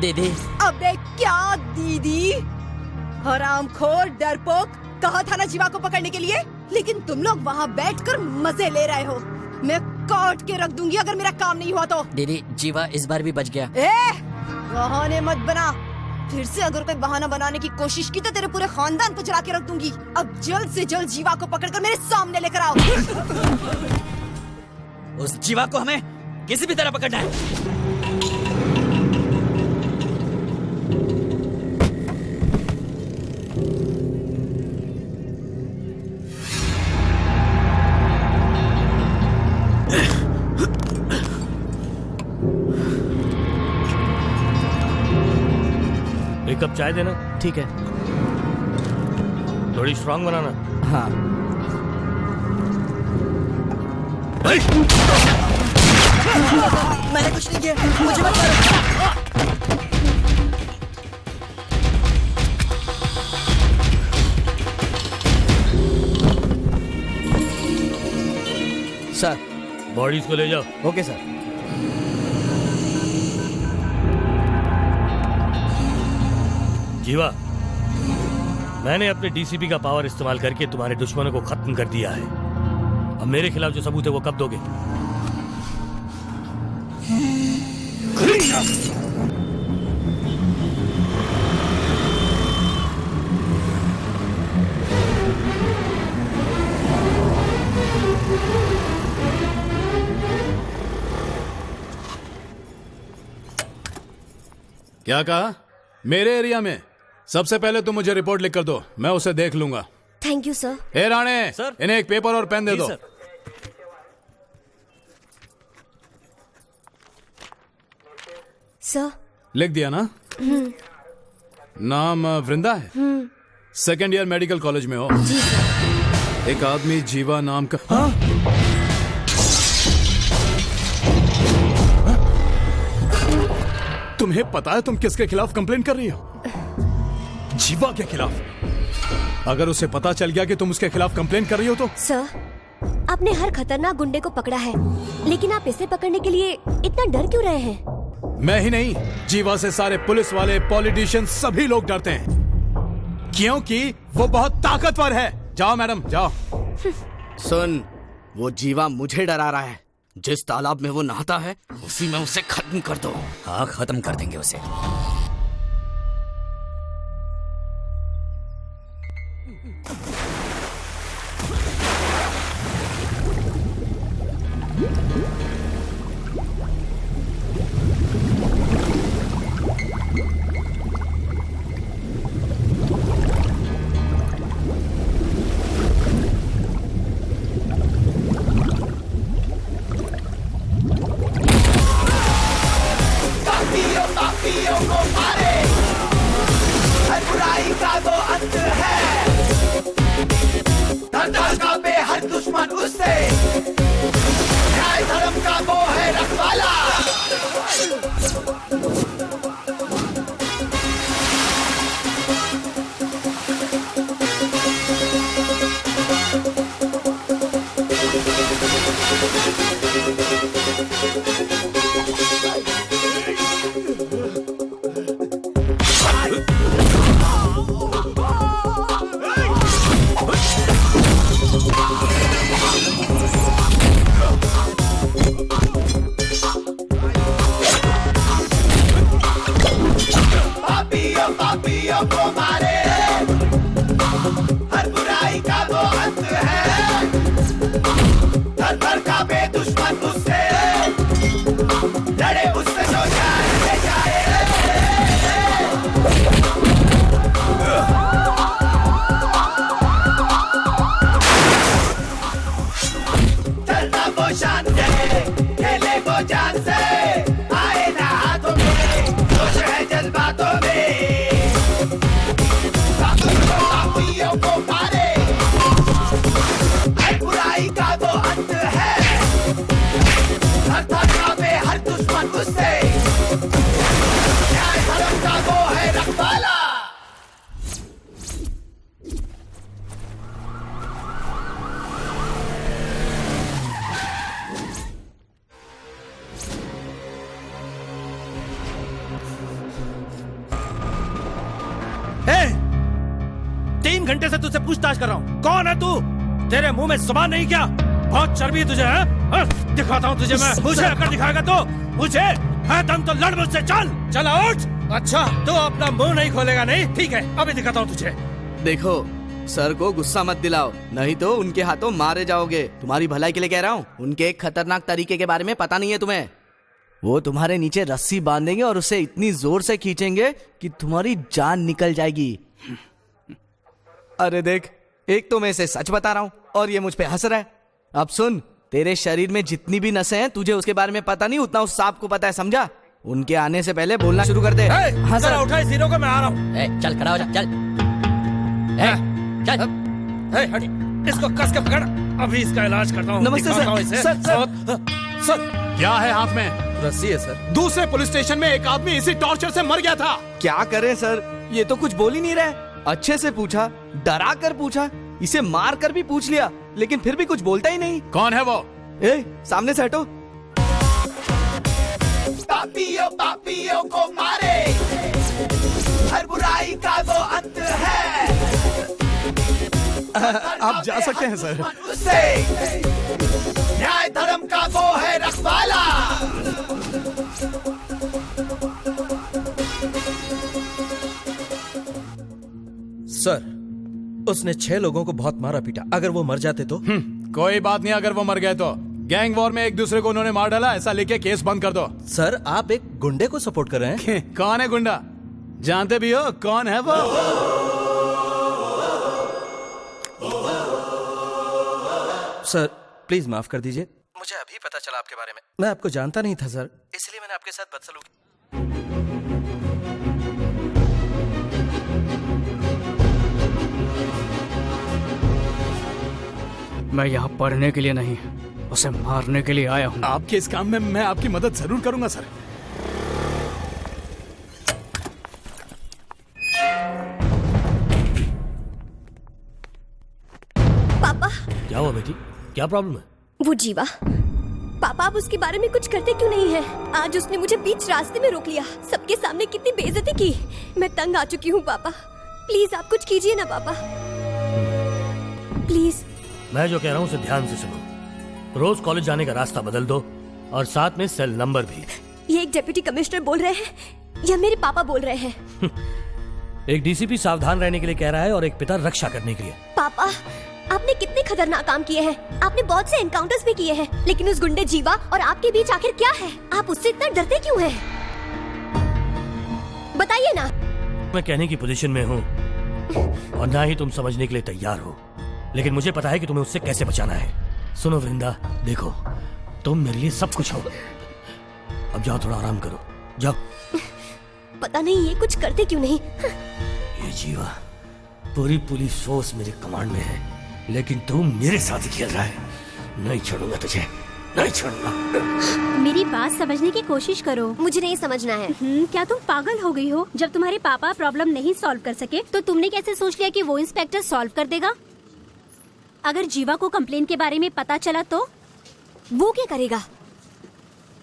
दीदी। अबे क्या दीदी? हरामखोर, डरपोक, कहा था ना जीवा को पकड़ने के लिए, लेकिन तुम लोग वहाँ बैठकर मजे ले रहे हो। मैं काट के रख दूंगी अगर मेरा काम नहीं हुआ तो। दीदी जीवा इस बार भी बच गया। बहाने मत बना, फिर से अगर कोई बहाना बनाने की कोशिश की तो तेरे पूरे खानदान को जला के रख दूंगी। अब जल्द से जल्द जीवा को पकड़कर मेरे सामने लेकर आओ। उस जीवा को हमें किसी भी तरह पकड़ना है। एक कप चाय देना। ठीक है। थोड़ी स्ट्रांग बनाना। हाँ। मैंने कुछ नहीं किया, मुझे मत मारो। सर। बॉडीज को ले जाओ। Okay sir. जीवा, मैंने अपने डीसीपी का पावर इस्तेमाल करके तुम्हारे दुश्मनों को खत्म कर दिया है। अब मेरे खिलाफ जो सबूत है वो कब दोगे? क्या कहा? मेरे एरिया में सबसे पहले तुम मुझे रिपोर्ट लिख कर दो, मैं उसे देख लूंगा। Thank you sir. A Rane, sir. इन्हें एक पेपर और पेन दे दो। सर। लिख दिया ना? नाम वृंदा है? सेकेंड ईयर मेडिकल कॉलेज में हो? जी सर। एक आदमी जीवा नाम का। हाँ? तुम्हें पता है तुम किसके खिलाफ कंप्लेंट कर रही हो? जीवा के खिलाफ। अगर उसे पता चल गया कि तुम उसके खिलाफ कंप्लेंट कर रही हो तो? सर, आपने हर खतरनाक गुंडे को पकड़ा है, लेकिन आप इसे पकड़ने के लिए इतना डर क्यों रहे हैं? मैं ही नहीं, जीवा से सारे पुलिस वाले, पॉलिटिशियन सभी लोग डरते हैं, क्योंकि वो बहुत ताकतवर है। जाओ मैडम, जाओ। सुन, वो जीवा मुझे डरा रहा है। जिस तालाब में वो नहाता है उसी में उसे खत्म कर दो। हाँ, खत्म कर देंगे उसे। तुझसे पूछताछ कर रहा हूँ। कौन है तू? तेरे मुंह में जुबान नहीं क्या? बहुत चर्बी है तुझे, है? दिखाता हूँ तुझे मैं। मुझे अगर दिखाएगा तो मुझे है दम तो लड़ मुझसे। चल उठ। अच्छा तो अपना मुंह नहीं खोलेगा नहीं? ठीक है अभी दिखाता हूँ तुझे। देखो सर को गुस्सा मत दिलाओ, नहीं तो उनके हाथों मारे जाओगे। तुम्हारी भलाई के लिए कह रहा हूँ। उनके एक खतरनाक तरीके के बारे में पता नहीं है तुम्हें। वो तुम्हारे नीचे रस्सी बांधेंगे और उसे इतनी जोर से खींचेंगे कि तुम्हारी जान निकल जाएगी। अरे देख, एक तो मैं इसे सच बता रहा हूँ और ये मुझ पे हंस रहा है। अब सुन, तेरे शरीर में जितनी भी नसें हैं तुझे उसके बारे में पता नहीं, उतना उस सांप को पता है, समझा? उनके आने से पहले बोलना शुरू कर दे। हाँ सर, उठा इस हीरो को, मैं आ रहा हूँ। चल खड़ा हो जा, चल चल। हट, इसको कस के पकड़, अभी इसका इलाज करता हूँ। नमस्ते सर। सर क्या है हाथ में? रस्सी है सर। दूसरे पुलिस स्टेशन में एक आदमी इसी टॉर्चर से मर गया था। क्या करें सर, ये तो कुछ बोल ही नहीं रहा है। अच्छे से पूछा, डरा कर पूछा, इसे मार कर भी पूछ लिया, लेकिन फिर भी कुछ बोलता ही नहीं। कौन है वो? ए, सामने से हटो। पापियों को मारे, हर बुराई का वो अंत है। आप जा सकते हैं सर। उससे न्याय धर्म का वो है रखवाला। सर, उसने 6 लोगों को बहुत मारा पीटा। अगर वो मर जाते तो? कोई बात नहीं, अगर वो मर गए तो। गैंग वॉर में एक दूसरे को उन्होंने मार डाला, ऐसा लिख के केस बंद कर दो। सर, आप एक गुंडे को सपोर्ट कर रहे हैं। कौन है गुंडा? जानते भी हो कौन है वो? सर प्लीज माफ कर दीजिए, मुझे अभी पता चला आपके बारे में। मैं आपको जानता नहीं था सर, इसलिए मैंने आपके साथ बदसलूकी। मैं यहाँ पढ़ने के लिए नहीं, उसे मारने के लिए आया हूँ। आपके इस काम में मैं आपकी मदद जरूर करूंगा सर। पापा। क्या हुआ बेटी, क्या प्रॉब्लम है? वो जीवा, पापा आप उसके बारे में कुछ करते क्यों नहीं है? आज उसने मुझे बीच रास्ते में रोक लिया, सबके सामने कितनी बेइज्जती की। मैं तंग आ चुकी हूँ पापा, प्लीज आप कुछ कीजिए ना पापा, प्लीज। मैं जो कह रहा हूँ उसे ध्यान से सुनो। रोज कॉलेज जाने का रास्ता बदल दो और साथ में सेल नंबर भी। ये एक डिप्टी कमिश्नर बोल रहे हैं या मेरे पापा बोल रहे हैं? एक डीसीपी सावधान रहने के लिए कह रहा है और एक पिता रक्षा करने के लिए। पापा आपने कितने खतरनाक काम किए हैं, आपने बहुत से एनकाउंटर्स भी किए हैं, लेकिन उस गुंडे जीवा और आपके बीच आखिर क्या है? आप उससे इतना डरते क्यों हैं? बताइए ना। मैं कहने की पोजीशन में हूँ और ना ही तुम समझने के लिए तैयार हो, लेकिन मुझे पता है कि तुम्हें उससे कैसे बचाना है। सुनो वृंदा, देखो तुम मेरे लिए सब कुछ हो। अब जाओ, थोड़ा आराम करो, जाओ। पता नहीं ये कुछ करते क्यों नहीं। ये जीवा, पूरी पुलिस फोर्स मेरे कमांड में है, लेकिन तू मेरे साथ ही खेल रहा है। नहीं छोड़ूंगा तुझे, नहीं छोड़ूंगा। मेरी बात समझने की कोशिश करो। मुझे नहीं समझना है। क्या तुम पागल हो गई हो? जब तुम्हारे पापा प्रॉब्लम नहीं सॉल्व कर सके तो तुमने कैसे सोच लिया कि वो इंस्पेक्टर सॉल्व कर देगा? अगर जीवा को कंप्लेन के बारे में पता चला तो? वो क्या करेगा?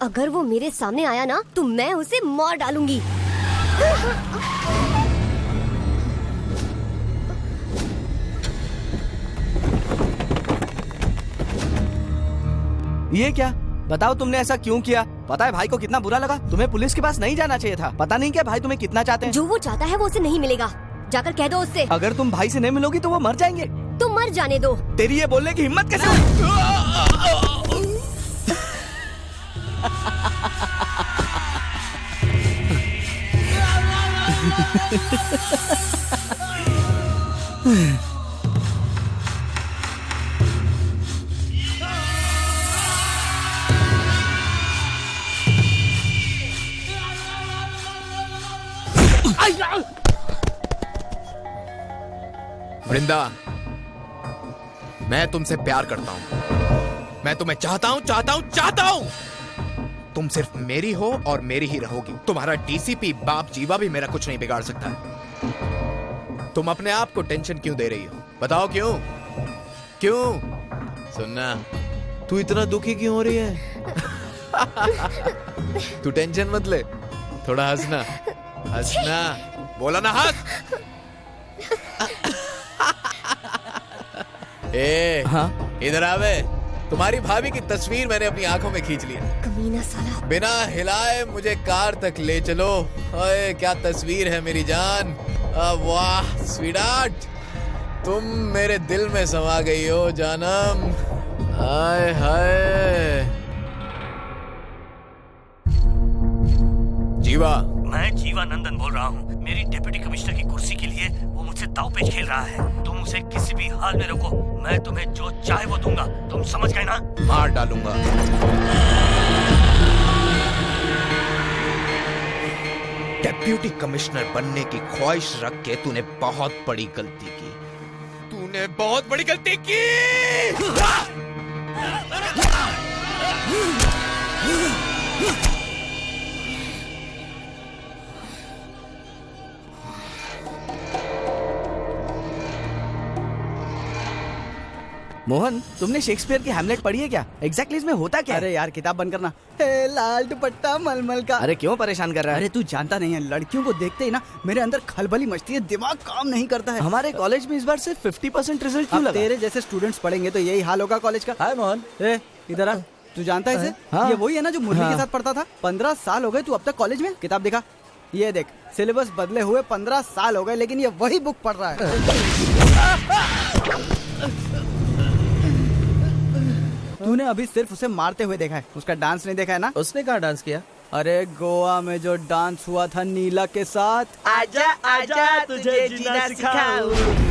अगर वो मेरे सामने आया ना तो मैं उसे मार डालूंगी। ये क्या? बताओ तुमने ऐसा क्यों किया? पता है भाई को कितना बुरा लगा? तुम्हें पुलिस के पास नहीं जाना चाहिए था। पता नहीं क्या भाई तुम्हें कितना चाहते हैं। जो वो चाहता है वो उसे नहीं मिलेगा, जाकर कह दो उससे। अगर तुम भाई से नहीं मिलोगी तो वो मर जाएंगे। तुम मर जाने दो। तेरी ये बोलने की हिम्मत कैसे हुई? वृंदा, मैं तुमसे प्यार करता हूं। मैं तुम्हें चाहता हूं। तुम सिर्फ मेरी हो और मेरी ही रहोगी। तुम्हारा डीसीपी बाप जीवा भी मेरा कुछ नहीं बिगाड़ सकता। तुम अपने आप को टेंशन क्यों दे रही हो? बताओ क्यों? सुनना, तू इतना दुखी क्यों हो रही है? तू टेंशन मत ले, थोड़ा हंसना। बोला ना, हंस। ए, हाँ? इधर आवे। तुम्हारी भाभी की तस्वीर मैंने अपनी आंखों में खींच ली है। कमीना साला। बिना हिलाए मुझे कार तक ले चलो। ओए क्या तस्वीर है मेरी जान। वाह स्वीटार्ट, तुम मेरे दिल में समा गई हो जानम। हाय हाय। जीवा, मैं जीवा नंदन बोल रहा हूँ। मेरी डिप्टी कमिश्नर की कुर्सी के लिए वो मुझसे दांवपेच खेल रहा है। तुम उसे किसी भी हाल में रोको, मैं तुम्हें जो चाहे वो दूंगा। तुम समझ गए ना? मार डालूंगा। डिप्टी कमिश्नर बनने की ख्वाहिश रख के तूने बहुत बड़ी गलती की। तूने बहुत बड़ी गलती की। मोहन, तुमने शेक्सपियर की हैमलेट पढ़ी है क्या? एग्जैक्टली इसमें होता क्या? अरे यार किताब बंद करना। लाल दुपट्टा मलमल का। अरे क्यों परेशान कर रहा है? अरे तू जानता नहीं है, लड़कियों को देखते ही ना मेरे अंदर खलबली मचती है, दिमाग काम नहीं करता है। हमारे कॉलेज में इस बार सिर्फ 50% रिजल्ट क्यों लगा? तेरे जैसे स्टूडेंट्स पढ़ेंगे तो यही हाल होगा कॉलेज का। हाय मोहन। इधर आ। तू जानता है इसे? हाँ। ये वही है ना जो मुरली हाँ। के साथ पढ़ता था। 15 साल हो गए तू अब तक कॉलेज में। किताब दिखा। ये देख, सिलेबस बदले हुए 15 साल हो गए, लेकिन ये वही बुक पढ़ रहा है। तूने अभी सिर्फ उसे मारते हुए देखा है, उसका डांस नहीं देखा है ना? उसने कहाँ डांस किया? अरे गोवा में जो डांस हुआ था नीला के साथ। आजा आजा तुझे जीना सिखाऊं।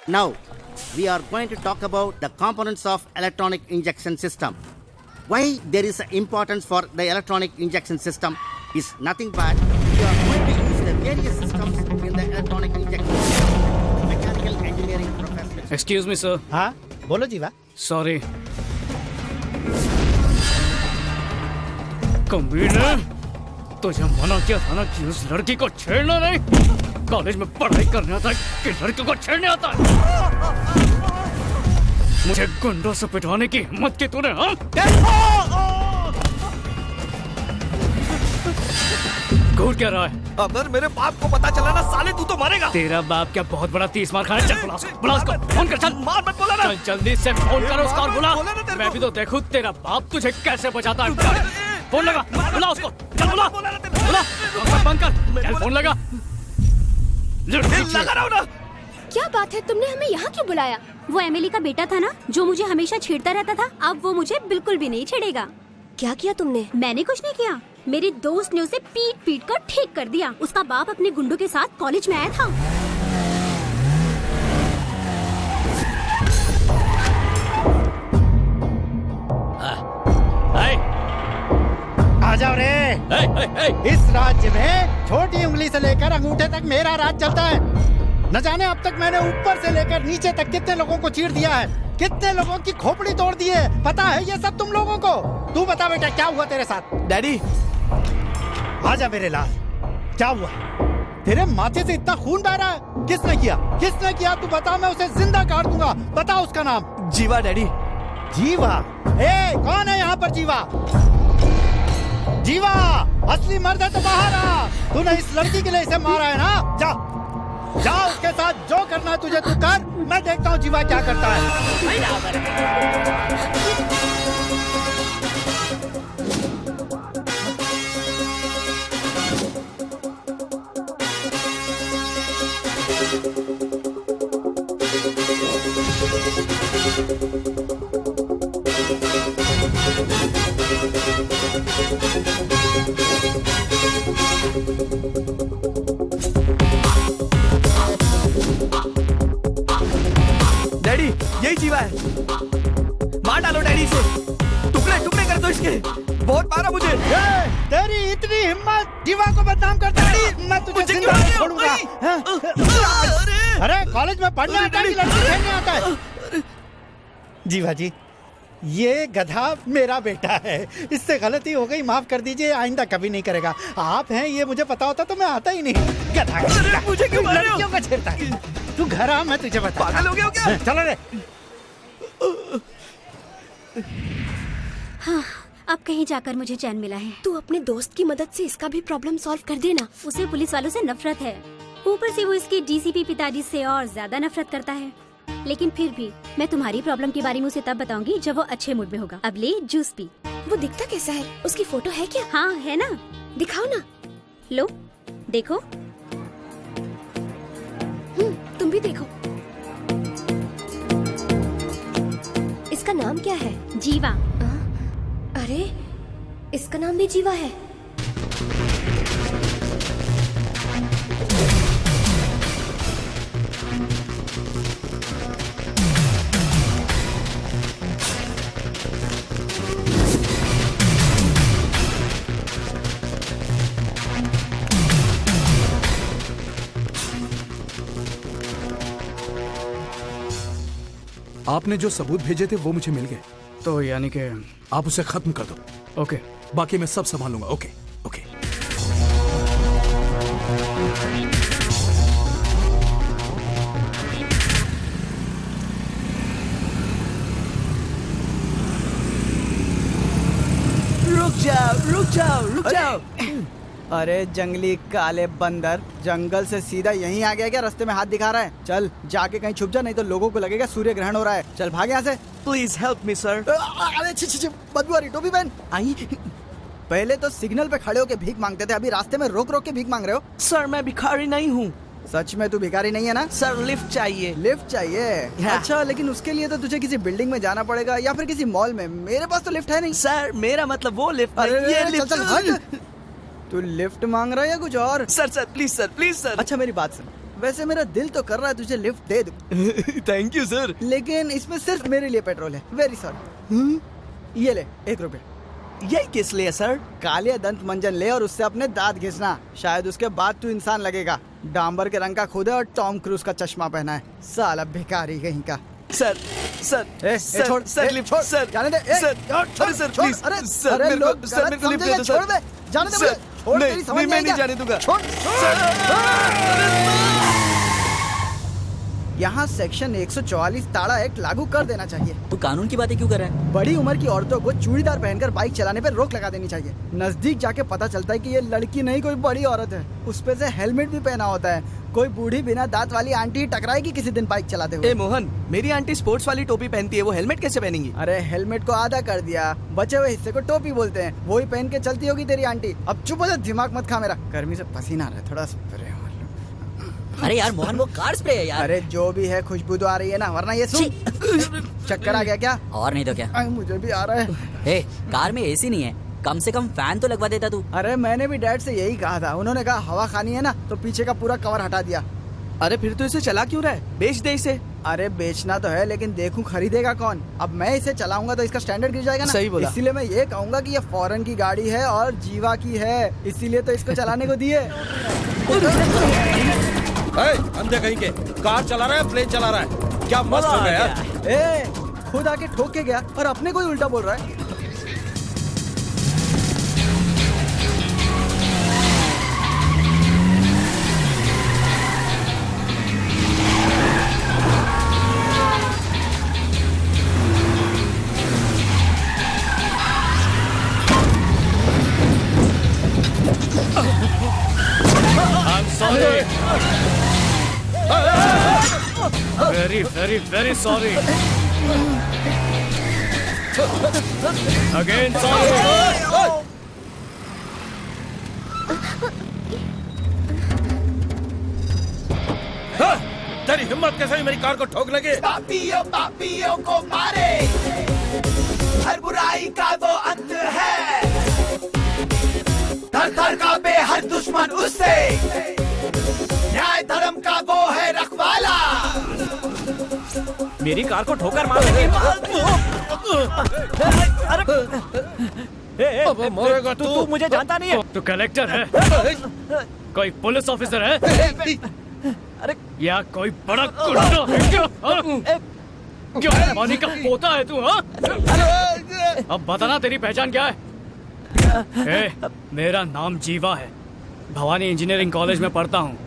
Now, we are going to talk about the components of electronic injection system. Why there is an importance for the electronic injection system is nothing but we are going to use the various systems in the electronic injection system. Mechanical engineering professional. Excuse me sir. हाँ बोलो जीवा। Sorry. कमीने, तुझे मना किया था ना कि उस लड़की को छेड़ना नहीं। कॉलेज में पढ़ाई करने आता है कि लड़की को छेड़ने आता है। मुझे गुंडों से पिटवाने की हिम्मत की तूने, हाँ? घूर क्या रहा है? अगर मेरे बाप को पता चला ना साले तू तो मरेगा। तेरा बाप क्या बहुत बड़ा 30 मार खाना? चल बुला उसको, फोन कर, चल मार मत बोला ना। चल जल्दी से फोन करो उसको और बुला। मैं भी तो देखूं तेरा बाप तुझे कैसे बचाता है। फोन लगा, बुला उसको, चल बुला बंद कर, चल फोन लगा। लगा रहा हूं ना। क्या बात है, तुमने हमें यहाँ क्यों बुलाया? वो एमिली का बेटा था ना जो मुझे हमेशा छेड़ता रहता था, अब वो मुझे बिल्कुल भी नहीं छेड़ेगा। क्या किया तुमने? मैंने कुछ नहीं किया, मेरी दोस्त ने उसे पीट पीट कर ठीक कर दिया। उसका बाप अपने गुंडों के साथ कॉलेज में आया था। आ जाओ रे। इस राज्य में छोटी उंगली से लेकर अंगूठे तक मेरा राज चलता है। न जाने अब तक मैंने ऊपर से लेकर नीचे तक कितने लोगों को चीर दिया है, कितने लोगों की खोपड़ी तोड़ दी है। पता है ये सब तुम लोगों को? तू बता बेटा क्या हुआ तेरे साथ? डैडी आजा मेरे लाल, क्या हुआ? तेरे माथे से इतना खून बह रहा है, किसने किया? किसने किया तू बता, मैं उसे जिंदा काट दूंगा। बता उसका नाम। जीवा डैडी। जीवा? ए कौन है यहाँ पर जीवा? जीवा असली मर्द है तो बाहर आ। तूने इस लड़की के लिए इसे मारा है ना? जा जा उसके साथ जो करना है तुझे तू कर, मैं देखता हूँ जीवा क्या करता है। डैडी यही जीवा है, मार डालो डैडी इसे, टुकड़े टुकड़े कर दो इसके। बहुत मारा मुझे। तेरी इतनी हिम्मत जीवा को बदनाम करता है? मैं तुझे जिंदा नहीं छोड़ूंगा। अरे कॉलेज में पढ़ने आता है कि लड़की खेलने आता है? जीवा जी ये गधा मेरा बेटा है, इससे गलती हो गई, माफ कर दीजिए, आइंदा कभी नहीं करेगा। आप हैं ये मुझे पता होता तो मैं आता ही नहीं। गधा मुझे क्यों मार रहे हो? लड़कियों का छेड़ता है। तू घर आ, मैं तुझे बता। पागल हो गया हो क्या? चलो रे। हाँ, अब कहीं जाकर मुझे चैन मिला है। तू अपने दोस्त की मदद से इसका भी प्रॉब्लम सॉल्व कर देना। उसे पुलिस वालों से नफरत है, ऊपर से वो इसके डीसीपी पिताजी से और ज्यादा नफरत करता है। लेकिन फिर भी मैं तुम्हारी प्रॉब्लम के बारे में उसे तब बताऊंगी जब वो अच्छे मूड में होगा। अब ले जूस पी। वो दिखता कैसा है? उसकी फोटो है क्या? हाँ है ना, दिखाओ ना। लो देखो। तुम भी देखो। इसका नाम क्या है? जीवा। अरे इसका नाम भी जीवा है। आपने जो सबूत भेजे थे वो मुझे मिल गए, तो यानी कि आप उसे खत्म कर दो। ओके, बाकी मैं सब संभालूंगा। Okay okay. रुक जाओ। अरे जंगली काले बंदर, जंगल से सीधा यहीं आ गया क्या? रास्ते में हाथ दिखा रहा है। चल जाके कहीं छुप जा, नहीं तो लोगों को लगेगा सूर्य ग्रहण हो रहा है। चल भाग यहाँ से। Please help me sir. अरे बदबू आ रही, टोपी पहन। आई पहले तो सिग्नल पे खड़े होके भीख मांगते थे, अभी रास्ते में रोक रोक के भीख मांग रहे हो। सर मैं भिखारी नहीं हूँ। सच में तू भिखारी नहीं है ना? सर लिफ्ट चाहिए। लिफ्ट चाहिए? अच्छा, लेकिन उसके लिए तो तुझे किसी बिल्डिंग में जाना पड़ेगा या फिर किसी मॉल में। मेरे पास तो लिफ्ट है नहीं। सर मेरा मतलब वो लिफ्ट नहीं, ये लिफ्ट। चल, तू लिफ्ट मांग रहा है या कुछ और? Sir please sir. अच्छा मेरी बात सुन, वैसे मेरा दिल तो कर रहा है तुझे लिफ्ट दे दूं। Thank you sir. लेकिन इसमें सिर्फ मेरे लिए पेट्रोल है। Very sorry. ये ले 1 रुपए। ये किस लिए सर? काले दंत मंजन ले और उससे अपने दांत घिसना, शायद उसके बाद तू इंसान लगेगा। डांबर के रंग का खुद है और टॉम क्रूज का चश्मा पहना है। साला भिखारी कहीं का। सर छोड़ सर लिफ्ट सर जाने दे। सर अरे सर प्लीज अरे सर मेरे को लिफ्ट दे दो छोड़ दे, जाने दे। छोड़, तेरी समझ नहीं मैं नहीं जाने दूंगा। छोड़। यहाँ सेक्शन 144 ताड़ा एक्ट लागू कर देना चाहिए। तू कानून की बातें क्यों कर रहा है? बड़ी उम्र की औरतों को चूड़ीदार पहनकर बाइक चलाने पर रोक लगा देनी चाहिए। नजदीक जाके पता चलता है कि ये लड़की नहीं कोई बड़ी औरत है। उस पे से हेलमेट भी पहना होता है। कोई बूढ़ी बिना दांत वाली आंटी टकराएगी किसी दिन बाइक चलाते हुए। ए मोहन, मेरी आंटी स्पोर्ट्स वाली टोपी पहनती है, वो हेलमेट कैसे पहनेंगी? अरे हेलमेट को आधा कर दिया, बचे हुए हिस्से को टोपी बोलते हैं। वही पहन के चलती होगी तेरी आंटी। अब चुप हो जा, दिमाग मत खा मेरा। गर्मी से पसीना आ रहा है, थोड़ा स्प्रे मार लो। अरे यार मोहन, वो कार स्प्रे है यार। अरे जो भी है, खुशबू तो आ रही है ना, वरना ये सुन। चक्कर आ गया क्या? और नहीं तो क्या। मुझे भी आ रहा है। कार में एसी नहीं है, कम से कम फैन तो लगवा देता तू। अरे मैंने भी डैड से यही कहा था, उन्होंने कहा हवा खानी है ना, तो पीछे का पूरा कवर हटा दिया। अरे फिर तो इसे चला क्यों रहा है? बेच दे इसे। अरे बेचना तो है, लेकिन देखूं खरीदेगा कौन। अब मैं इसे चलाऊंगा तो इसका स्टैंडर्ड गिर जाएगा ना। सही बोला। इसीलिए मैं ये कहूंगा कि ये फॉरेन की गाड़ी है और जीवा की है, इसीलिए तो इसको चलाने को दिए। अंधे कहीं के, कार चला रहा है, प्लेन चला रहा है, क्या मस्त हो गया यार। ए, खुद आके ठोक के गया और अपने को ही उल्टा बोल रहा है। I'm sorry. Very, very, very sorry. Again sorry. तेरी हिम्मत कैसे हुई मेरी कार को ठोक लगे? पापियों को मारे, हर बुराई का वो अंत है। थर थर कांपे हर दुश्मन उससे, न्याय धर्म का वो है रखवाला। मेरी कार को ठोकर मार लगे। मरेगा तू मुझे जानता नहीं है। तू कलेक्टर है, कोई पुलिस ऑफिसर है, अरे या कोई बड़ा गुंडा है क्या? क्या पानी का पोता है तू? हाँ, अब बताना तेरी पहचान क्या है? मेरा नाम जीवा है, भवानी इंजीनियरिंग कॉलेज में पढ़ता हूँ।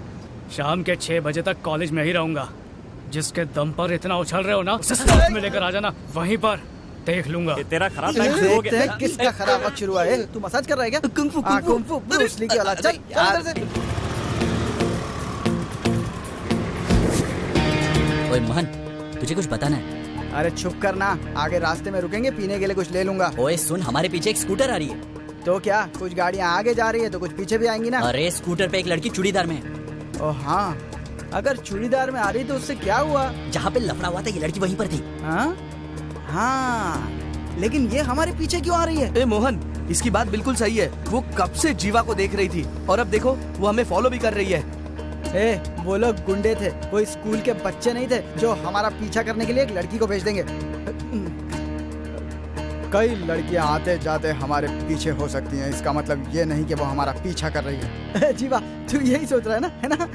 शाम के 6 बजे तक कॉलेज में ही रहूंगा। जिसके दम पर इतना उछल रहे हो ना, उसे साथ में लेकर आ जाना, वहीं पर देख लूंगा। तेरा खराब टाइम शुरू हो गया। किसका खराब वक्त शुरू है? तू मसाज कर रहा है क्या? कुंफू ब्रूस ली की औलाद। चल इधर से। ओए मोहन, तुझे कुछ बताना है? अरे चुप करना, आगे रास्ते में रुकेंगे, पीने के लिए कुछ ले लूंगा। ओए सुन, हमारे पीछे एक स्कूटर आ रही है। तो क्या, कुछ गाड़ियाँ आगे जा रही है तो कुछ पीछे भी आएंगी ना। अरे स्कूटर पे एक लड़की चूड़ीदार में है। ओ हाँ, अगर चूड़ीदार में आ रही तो उससे क्या हुआ? जहाँ पे लफड़ा हुआ था ये लड़की वहीं पर थी। हाँ, लेकिन ये हमारे पीछे क्यों आ रही है? ए मोहन, इसकी बात बिल्कुल सही है। वो कब से जीवा को देख रही थी और अब देखो वो हमें फॉलो भी कर रही है। वो लोग गुंडे थे, कोई स्कूल के बच्चे नहीं थे जो हमारा पीछा करने के लिए एक लड़की को भेज देंगे। कई लड़कियां आते जाते हमारे पीछे हो सकती हैं, इसका मतलब ये नहीं कि वो हमारा पीछा कर रही है। जीवा, तू यही सोच रहा है ना, है ना?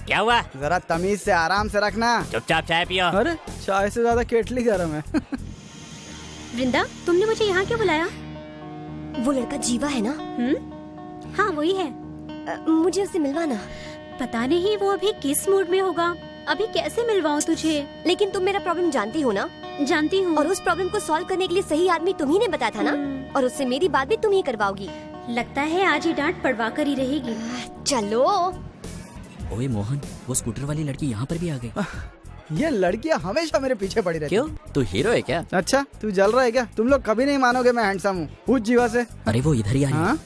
क्या हुआ? जरा तमीज से आराम से रखना। चुपचाप चाय पियो। अरे चाय से ज्यादा केटली गर्म है। वृंदा, तुमने मुझे यहाँ क्यों बुलाया? वो लड़का जीवा है ना? हाँ वही है। मुझे उससे मिलवाना। पता नहीं वो अभी किस मूड में होगा। अभी कैसे मिलवाऊं तुझे? लेकिन तुम मेरा प्रॉब्लम जानती हो ना? जानती हूँ। और उस प्रॉब्लम को सॉल्व करने के लिए सही आदमी तुम ही ने बताया था ना? और उससे मेरी बात भी तुम ही करवाओगी। लगता है आज ही डांट पड़वा कर ही रहेगी। चलो। ओए मोहन, वो स्कूटर वाली लड़की यहाँ पर भी आ गई। ये लड़कियाँ हमेशा मेरे पीछे पड़ी रहती। क्यों, तू हीरो है क्या? अच्छा, तू जल रहा है क्या? तुम लोग कभी नहीं मानोगे मैं हैंडसम हूँ। पूछ जीवा से। अरे वो इधर ही आ रही है।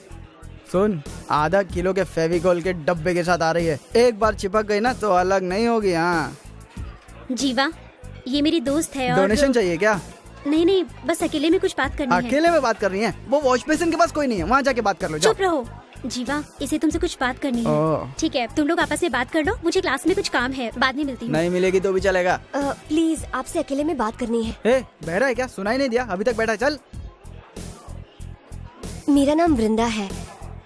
सुन, आधा किलो के फेविकोल के डब्बे के साथ आ रही है। एक बार चिपक गई ना तो अलग नहीं होगी। हाँ जीवा, ये मेरी दोस्त है। डोनेशन चाहिए क्या? नहीं, बस अकेले में कुछ बात करनी है। अकेले में बात कर रही है? वो वॉश बेसिन के पास कोई नहीं है, वहाँ जाके बात कर लो। चुप रहो। जीवा, इसे तुमसे कुछ बात करनी ओह। है। ठीक है, तुम लोग आपस में बात कर लो, मुझे क्लास में कुछ काम है, बाद में मिलती हूँ। नहीं मिलेगी तो भी चलेगा। प्लीज आपसे अकेले में बात करनी है। ए, बहरा है क्या? सुनाई नहीं दिया? अभी तक बैठा, चल। मेरा नाम वृंदा है।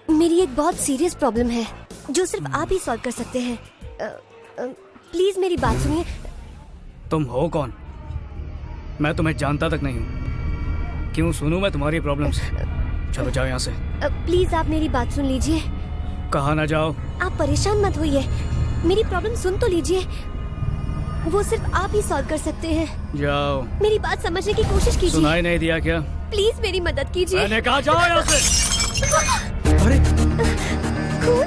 मेरी एक बहुत सीरियस प्रॉब्लम है जो सिर्फ आप ही सॉल्व कर सकते हैं। प्लीज मेरी बात सुनिए। तुम हो कौन? मैं तुम्हें जानता तक नहीं हूँ। क्यों सुनूं मैं तुम्हारी प्रॉब्लम्स? चलो जाओ यहाँ से। प्लीज आप मेरी बात सुन लीजिए। कहाँ ना जाओ। आप परेशान मत होइए, मेरी प्रॉब्लम सुन तो लीजिए। वो सिर्फ आप ही सॉल्व कर सकते हैं। जाओ। मेरी बात समझने की कोशिश कीजिए। सुनाई नहीं दिया क्या? प्लीज मेरी मदद कीजिए। मैंने कहा जाओ यहाँ से। अरे खून?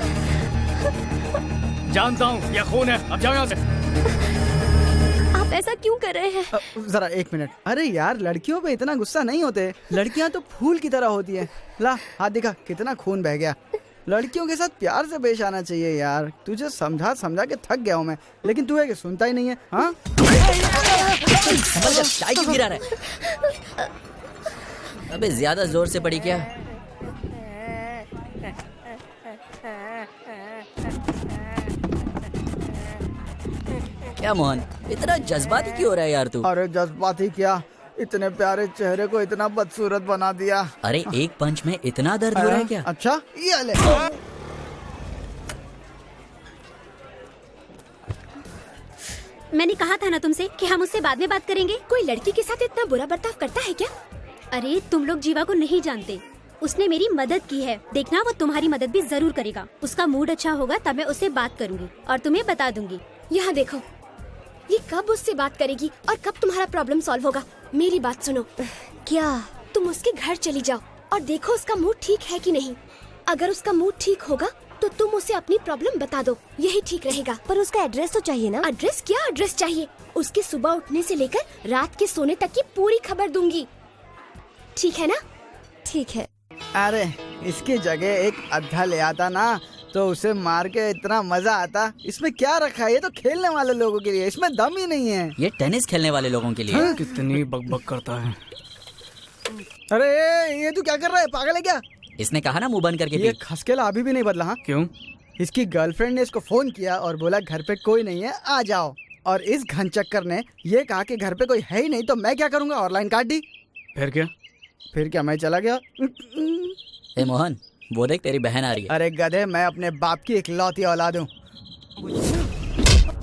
जानता हूँ यह खून है, अब जाओ यहाँ से। आप ऐसा क्यों कर रहे हैं? जरा एक मिनट। अरे यार, लड़कियों पे इतना गुस्सा नहीं होते। लड़कियां तो फूल की तरह होती हैं। ला हाथ दिखा, कितना खून बह गया। लड़कियों के साथ प्यार से पेश आना चाहिए यार। तुझे समझा समझा के थक गया हूँ मैं, लेकिन तू है कि सुनता ही नहीं है। हाँ चाय क्यों गिरा रहा है? अबे ज्यादा जोर से पड़ी क्या? क्या मोहन, इतना जज्बाती क्यों हो रहा है यार तू? अरे जज्बाती क्या, इतने प्यारे चेहरे को इतना बदसूरत बना दिया। अरे एक पंच में इतना दर्द हो रहा है क्या? अच्छा ये ले। मैंने कहा था ना तुमसे कि हम उससे बाद में बात करेंगे। कोई लड़की के साथ इतना बुरा बर्ताव करता है क्या? अरे तुम लोग जीवा को नहीं जानते, उसने मेरी मदद की है। देखना वो तुम्हारी मदद भी जरूर करेगा। उसका मूड अच्छा होगा तब मैं उससे बात करूंगी और तुम्हें बता दूंगी। यहाँ देखो, ये कब उससे बात करेगी और कब तुम्हारा प्रॉब्लम सॉल्व होगा? मेरी बात सुनो। क्या तुम उसके घर चली जाओ और देखो उसका मूड ठीक है कि नहीं। अगर उसका मूड ठीक होगा तो तुम उसे अपनी प्रॉब्लम बता दो, यही ठीक रहेगा। पर उसका एड्रेस तो चाहिए ना? एड्रेस क्या एड्रेस चाहिए? उसके सुबह उठने से लेकर रात के सोने तक की पूरी खबर दूंगी, ठीक है ना? ठीक है। अरे इसकी जगह एक अद्धा ले आता ना तो उसे मार के इतना मजा आता। इसमें क्या रखा है? ये तो खेलने वाले लोगों के लिए, इसमें दम ही नहीं है। ये टेनिस खेलने वाले लोगों के लिए। हाँ? कितनी बकबक करता है। अरे ये तू क्या कर रहा है? पागल है क्या? इसने कहा ना मुंह बंद करके ये खसकेला अभी भी नहीं बदला। हाँ क्यों? इसकी गर्लफ्रेंड ने इसको फोन किया और बोला घर पे कोई नहीं है, आ जाओ। और इस घनचक्कर ने ये कहा कि घर पे कोई है ही नहीं, तो मैं क्या करूँगा? और लाइन काट दी। फिर क्या? फिर क्या, मैं चला गया। ए मोहन, वो देख तेरी बहन आ रही है। अरे गधे, मैं अपने बाप की इकलौती औलाद हूँ।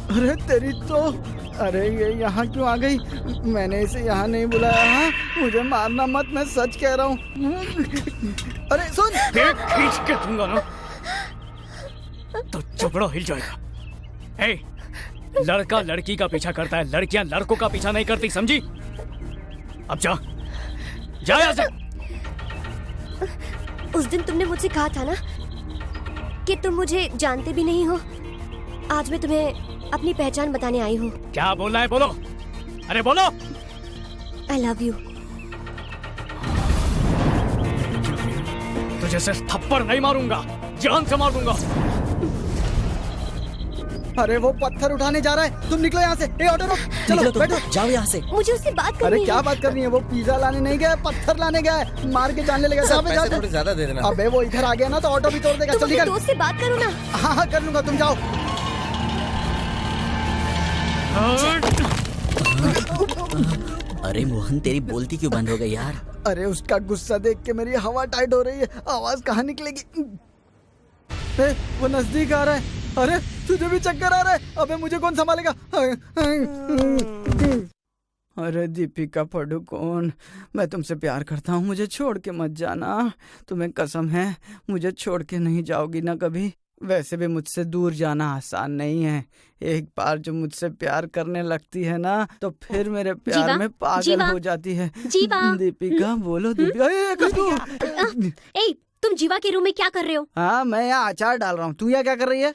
अरे तेरी तो, अरे ये यहाँ क्यों आ गई? मैंने इसे यहाँ नहीं बुलाया। हाँ? मुझे मारना मत, मैं सच कह रहा हूँ। अरे सुन, खींच के दूंगा ना तो जबड़ा हिल जाएगा। ए, लड़का लड़की का पीछा करता है, लड़कियां लड़कों का पीछा नहीं करती, समझी? अब जा यहाँ से। उस दिन तुमने मुझसे कहा था ना कि तुम मुझे जानते भी नहीं हो। आज मैं तुम्हें अपनी पहचान बताने आई हूँ। क्या बोलना है? बोलो। अरे बोलो। I love you। तुझे सिर्फ थप्पड़ नहीं मारूंगा, जान से मार दूंगा। अरे वो पत्थर उठाने जा रहा है, तुम निकलो यहाँ से। ए ऑटो रोक, चलो बैठो, जाओ यहाँ से। मुझे उससे बात करनी है। अरे क्या बात करनी है? वो पिज्जा लाने नहीं गया, पत्थर लाने गया है। मार के जानने लगा। थोड़ी ज्यादा दे देना। अबे वो इधर आ गया ना तो ऑटो भी तोड़ देगा। तुम चल अपने निकल। दोस्त से बात करो ना। हाँ हाँ कर लूंगा, तुम जाओ। अरे मोहन, तेरी बोलती क्यों बंद हो गई यार? अरे उसका गुस्सा देख के मेरी हवा टाइट हो रही है, आवाज कहाँ निकलेगी? वो नजदीक आ रहा है। अरे तुझे भी चक्कर आ रहा है? अबे मुझे कौन संभालेगा? अरे दीपिका पादुकोण, मैं तुमसे प्यार करता हूँ, मुझे छोड़ के मत जाना। तुम्हें कसम है, मुझे छोड़ के नहीं जाओगी ना कभी। वैसे भी मुझसे दूर जाना आसान नहीं है। एक बार जो मुझसे प्यार करने लगती है ना तो फिर मेरे प्यार में पागल हो जाती है। दीपिका बोलो दीपिका। तुम जीवा के रूम में क्या कर रहे हो? हाँ मैं यहाँ अचार डाल रहा हूँ। तू यहाँ क्या कर रही है?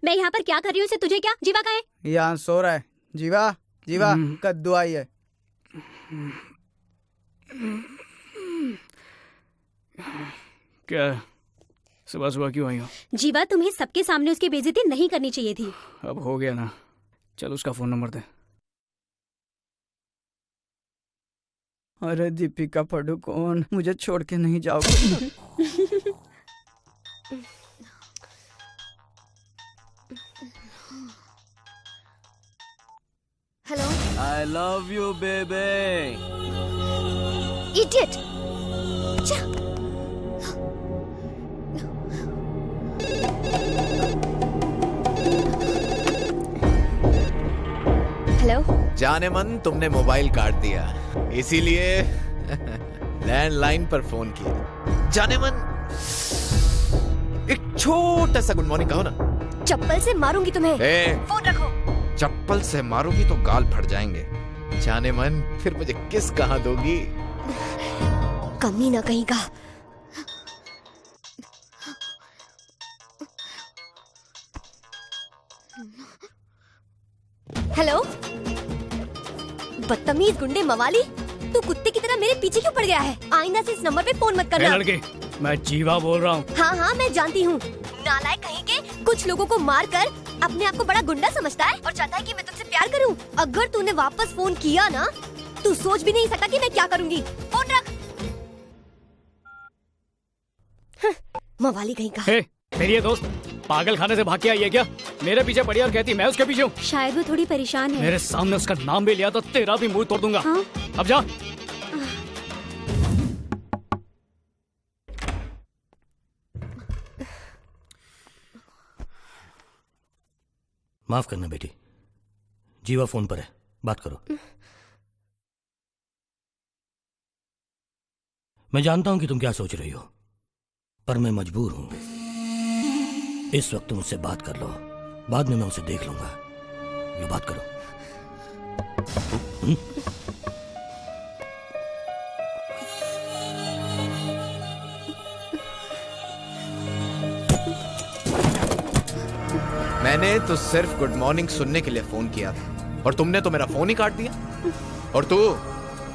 मैं यहाँ पर क्या कर रही हूँ तुझे क्या? जीवा कहाँ है? यहाँ सो रहा है। जीवा जीवा कद्दू आई है। क्या सुबह सुबह क्यों आई हो? जीवा, तुम्हें सबके सामने उसकी बेइज्जती नहीं करनी चाहिए थी। अब हो गया ना, चल उसका फोन नंबर दे। अरे दीपिका पादुकोण, मुझे छोड़ के नहीं जाओगे? Hello. I love you, baby. Idiot. Hello. जाने मन तुमने मोबाइल काट दिया, इसीलिए लैंडलाइन पर फोन किया। जाने मन एक छोटा सा गुड मॉर्निंग कहो ना। चप्पल से मारूंगी तुम्हें। फोन रखो। चप्पल से मारूंगी तो गाल फट जाएंगे। जाने मन फिर मुझे किस कहाँ दोगी? कमी ना कहीं का। हेलो। बदतमीज गुंडे मवाली, तू कुत्ते की तरह मेरे पीछे क्यों पड़ गया है? आइंदा से इस नंबर पे फोन मत करना। लड़के, मैं जीवा बोल रहा हूँ। हाँ हाँ मैं जानती हूँ। नालायक कहीं के कुछ लोगों को मार कर अपने आप को बड़ा गुंडा समझता है और चाहता है कि मैं तुझसे प्यार करूँ। अगर तूने वापस फोन किया ना, तू सोच भी नहीं सकता कि मैं क्या करूँगी। फोन रख। मवाली कहीं का। मेरी ये दोस्त पागल खाने से भाग के आई है क्या? मेरे पीछे पड़ी और कहती मैं उसके पीछे हूँ। शायद वो थोड़ी परेशान है। मेरे सामने उसका नाम भी लिया तो तेरा भी मुंह तोड़ दूंगा। हाँ? अब जा। माफ करना बेटी, जीवा फोन पर है, बात करो। मैं जानता हूं कि तुम क्या सोच रही हो, पर मैं मजबूर हूं। इस वक्त तुम उससे बात कर लो, बाद में मैं उसे देख लूंगा। ये बात करो। मैंने तो सिर्फ गुड मॉर्निंग सुनने के लिए फोन किया था और तुमने तो मेरा फोन ही काट दिया। और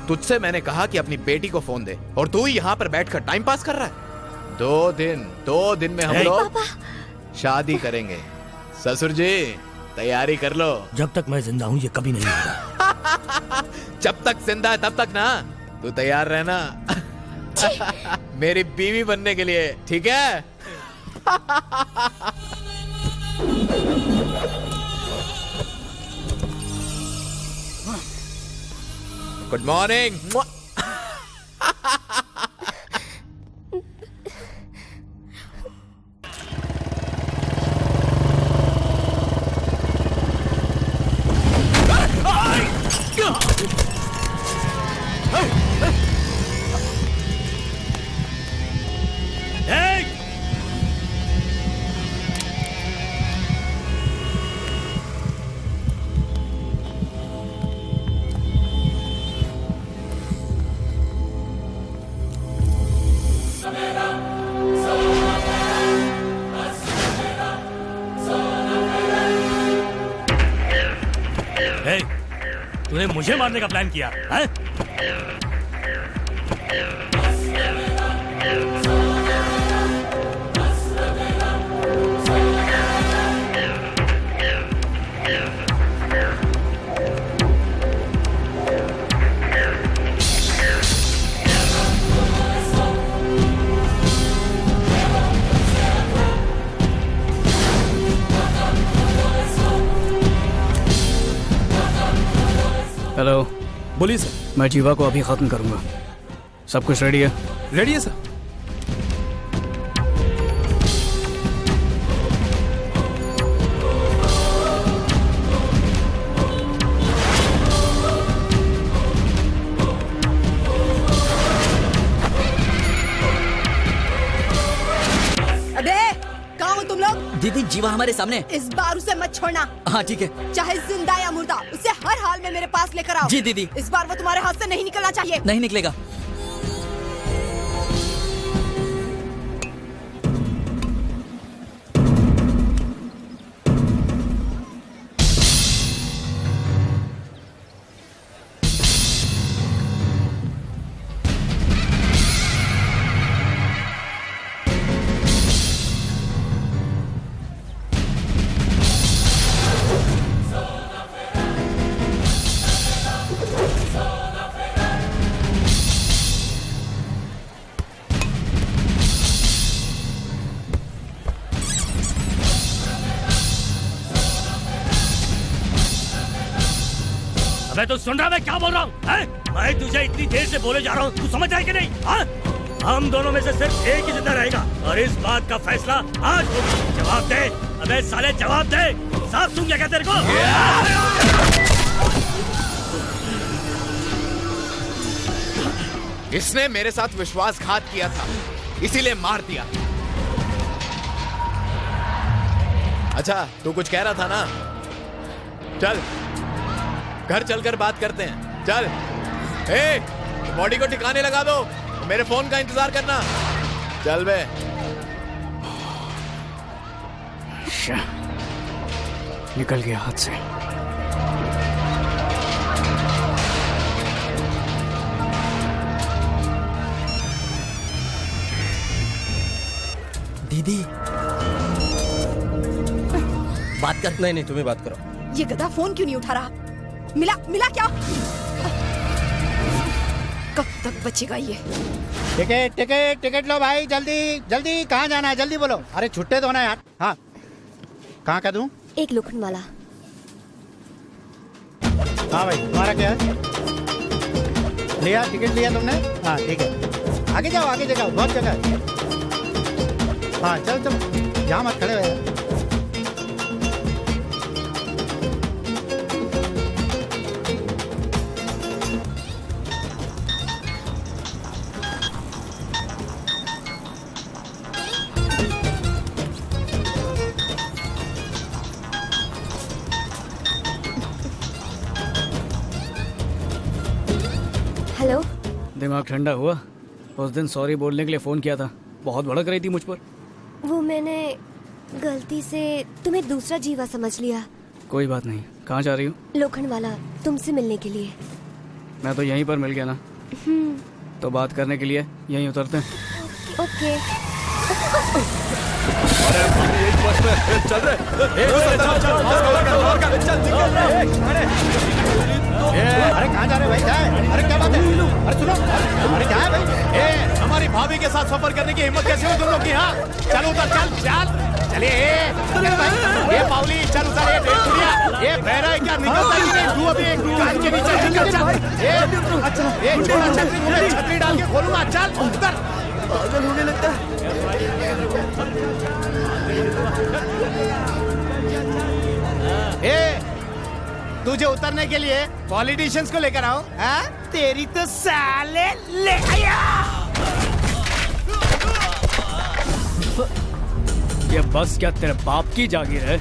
तुझसे मैंने कहा कि अपनी बेटी को फोन दे और तू यहाँ पर बैठकर टाइम पास कर रहा है। 2 दिन में हम लोग शादी करेंगे। ससुर जी तैयारी कर लो। जब तक मैं जिंदा हूँ ये कभी नहीं होगा। जब तक जिंदा है तब तक ना तू तैयार रहना मेरी बीवी बनने के लिए, ठीक है? Good morning. तूने मुझे मारने का प्लान किया है? हेलो। बोलिए सर। मैं जीवा को अभी खत्म करूंगा। सब कुछ रेडी है? रेडी है सर। अबे कहाँ हो तुम लोग? दीदी जीवा हमारे सामने। इस बार उसे मत छोड़ना। हाँ ठीक है। चाहे जिंदा या मुर्दा, उसे हर हाल में मेरे पास लेकर आओ। जी दीदी। इस बार वो तुम्हारे हाथ से नहीं निकलना चाहिए। नहीं निकलेगा। अबे तू सुन रहा मैं क्या बोल रहा हूँ? मैं तुझे इतनी देर से बोले जा रहा हूँ, तू समझ जाए कि नहीं? हाँ? हम दोनों में से सिर्फ एक ही जिंदा रहेगा और इस बात का फैसला आज होगा। जवाब दे, अबे साले जवाब दे। साफ सुन क्या तेरे को? इसने मेरे साथ विश्वासघात किया था, इसीलिए मार दिया। अच्छा, तू कुछ कह रहा था ना? चल घर चलकर बात करते हैं। चल, ए, बॉडी को ठिकाने लगा दो, मेरे फोन का इंतजार करना। चल बे। निकल गया हाथ से। दीदी बात कर। नहीं तुम्हें बात करो। ये गधा फोन क्यों नहीं उठा रहा? मिला क्या? कब तक बचेगा ये? टिकट लो भाई, जल्दी। कहाँ जाना है? जल्दी बोलो। अरे छुट्टे दो ना यार। हाँ, कहाँ का दूं? एक लोखंड वाला। हाँ भाई, तुम्हारा क्या है? लिया टिकट लिया तुमने? हाँ ठीक है, आगे जाओ बहुत जगह है। हाँ चलो यहाँ मत खड़े हो यार। हेलो। दिमाग ठंडा हुआ? उस दिन सॉरी बोलने के लिए फोन किया था, बहुत भड़क रही थी मुझ पर। वो मैंने गलती से तुम्हें दूसरा जीवा समझ लिया। कोई बात नहीं। कहाँ जा रही हूँ? लोखंड वाला, तुमसे मिलने के लिए। मैं तो यहीं पर मिल गया ना। तो बात करने के लिए यहीं उतरते हैं। ओके। चल रहे। अरे कहाँ जा रहे भाई? अरे क्या बात है? अरे सुनो, अरे क्या है भाई? हमारी भाभी के साथ सफर करने की हिम्मत कैसे हुई तुम लोग की? हाँ चलो उधर, चल चलिए। ये पाउली चल उधर। ये बहरा है क्या? निकलता ही नहीं। तू अभी कान के नीचे चल। अच्छा ये छोटा छतरी, मुझे छतरी डाल के खोलूंगा। चल उधर। पागल होने लगता है। तुझे उतरने के लिए पॉलिटिशियंस को लेकर आओ? तेरी तो साले ले आया। ये बस क्या तेरे बाप की जागीर है?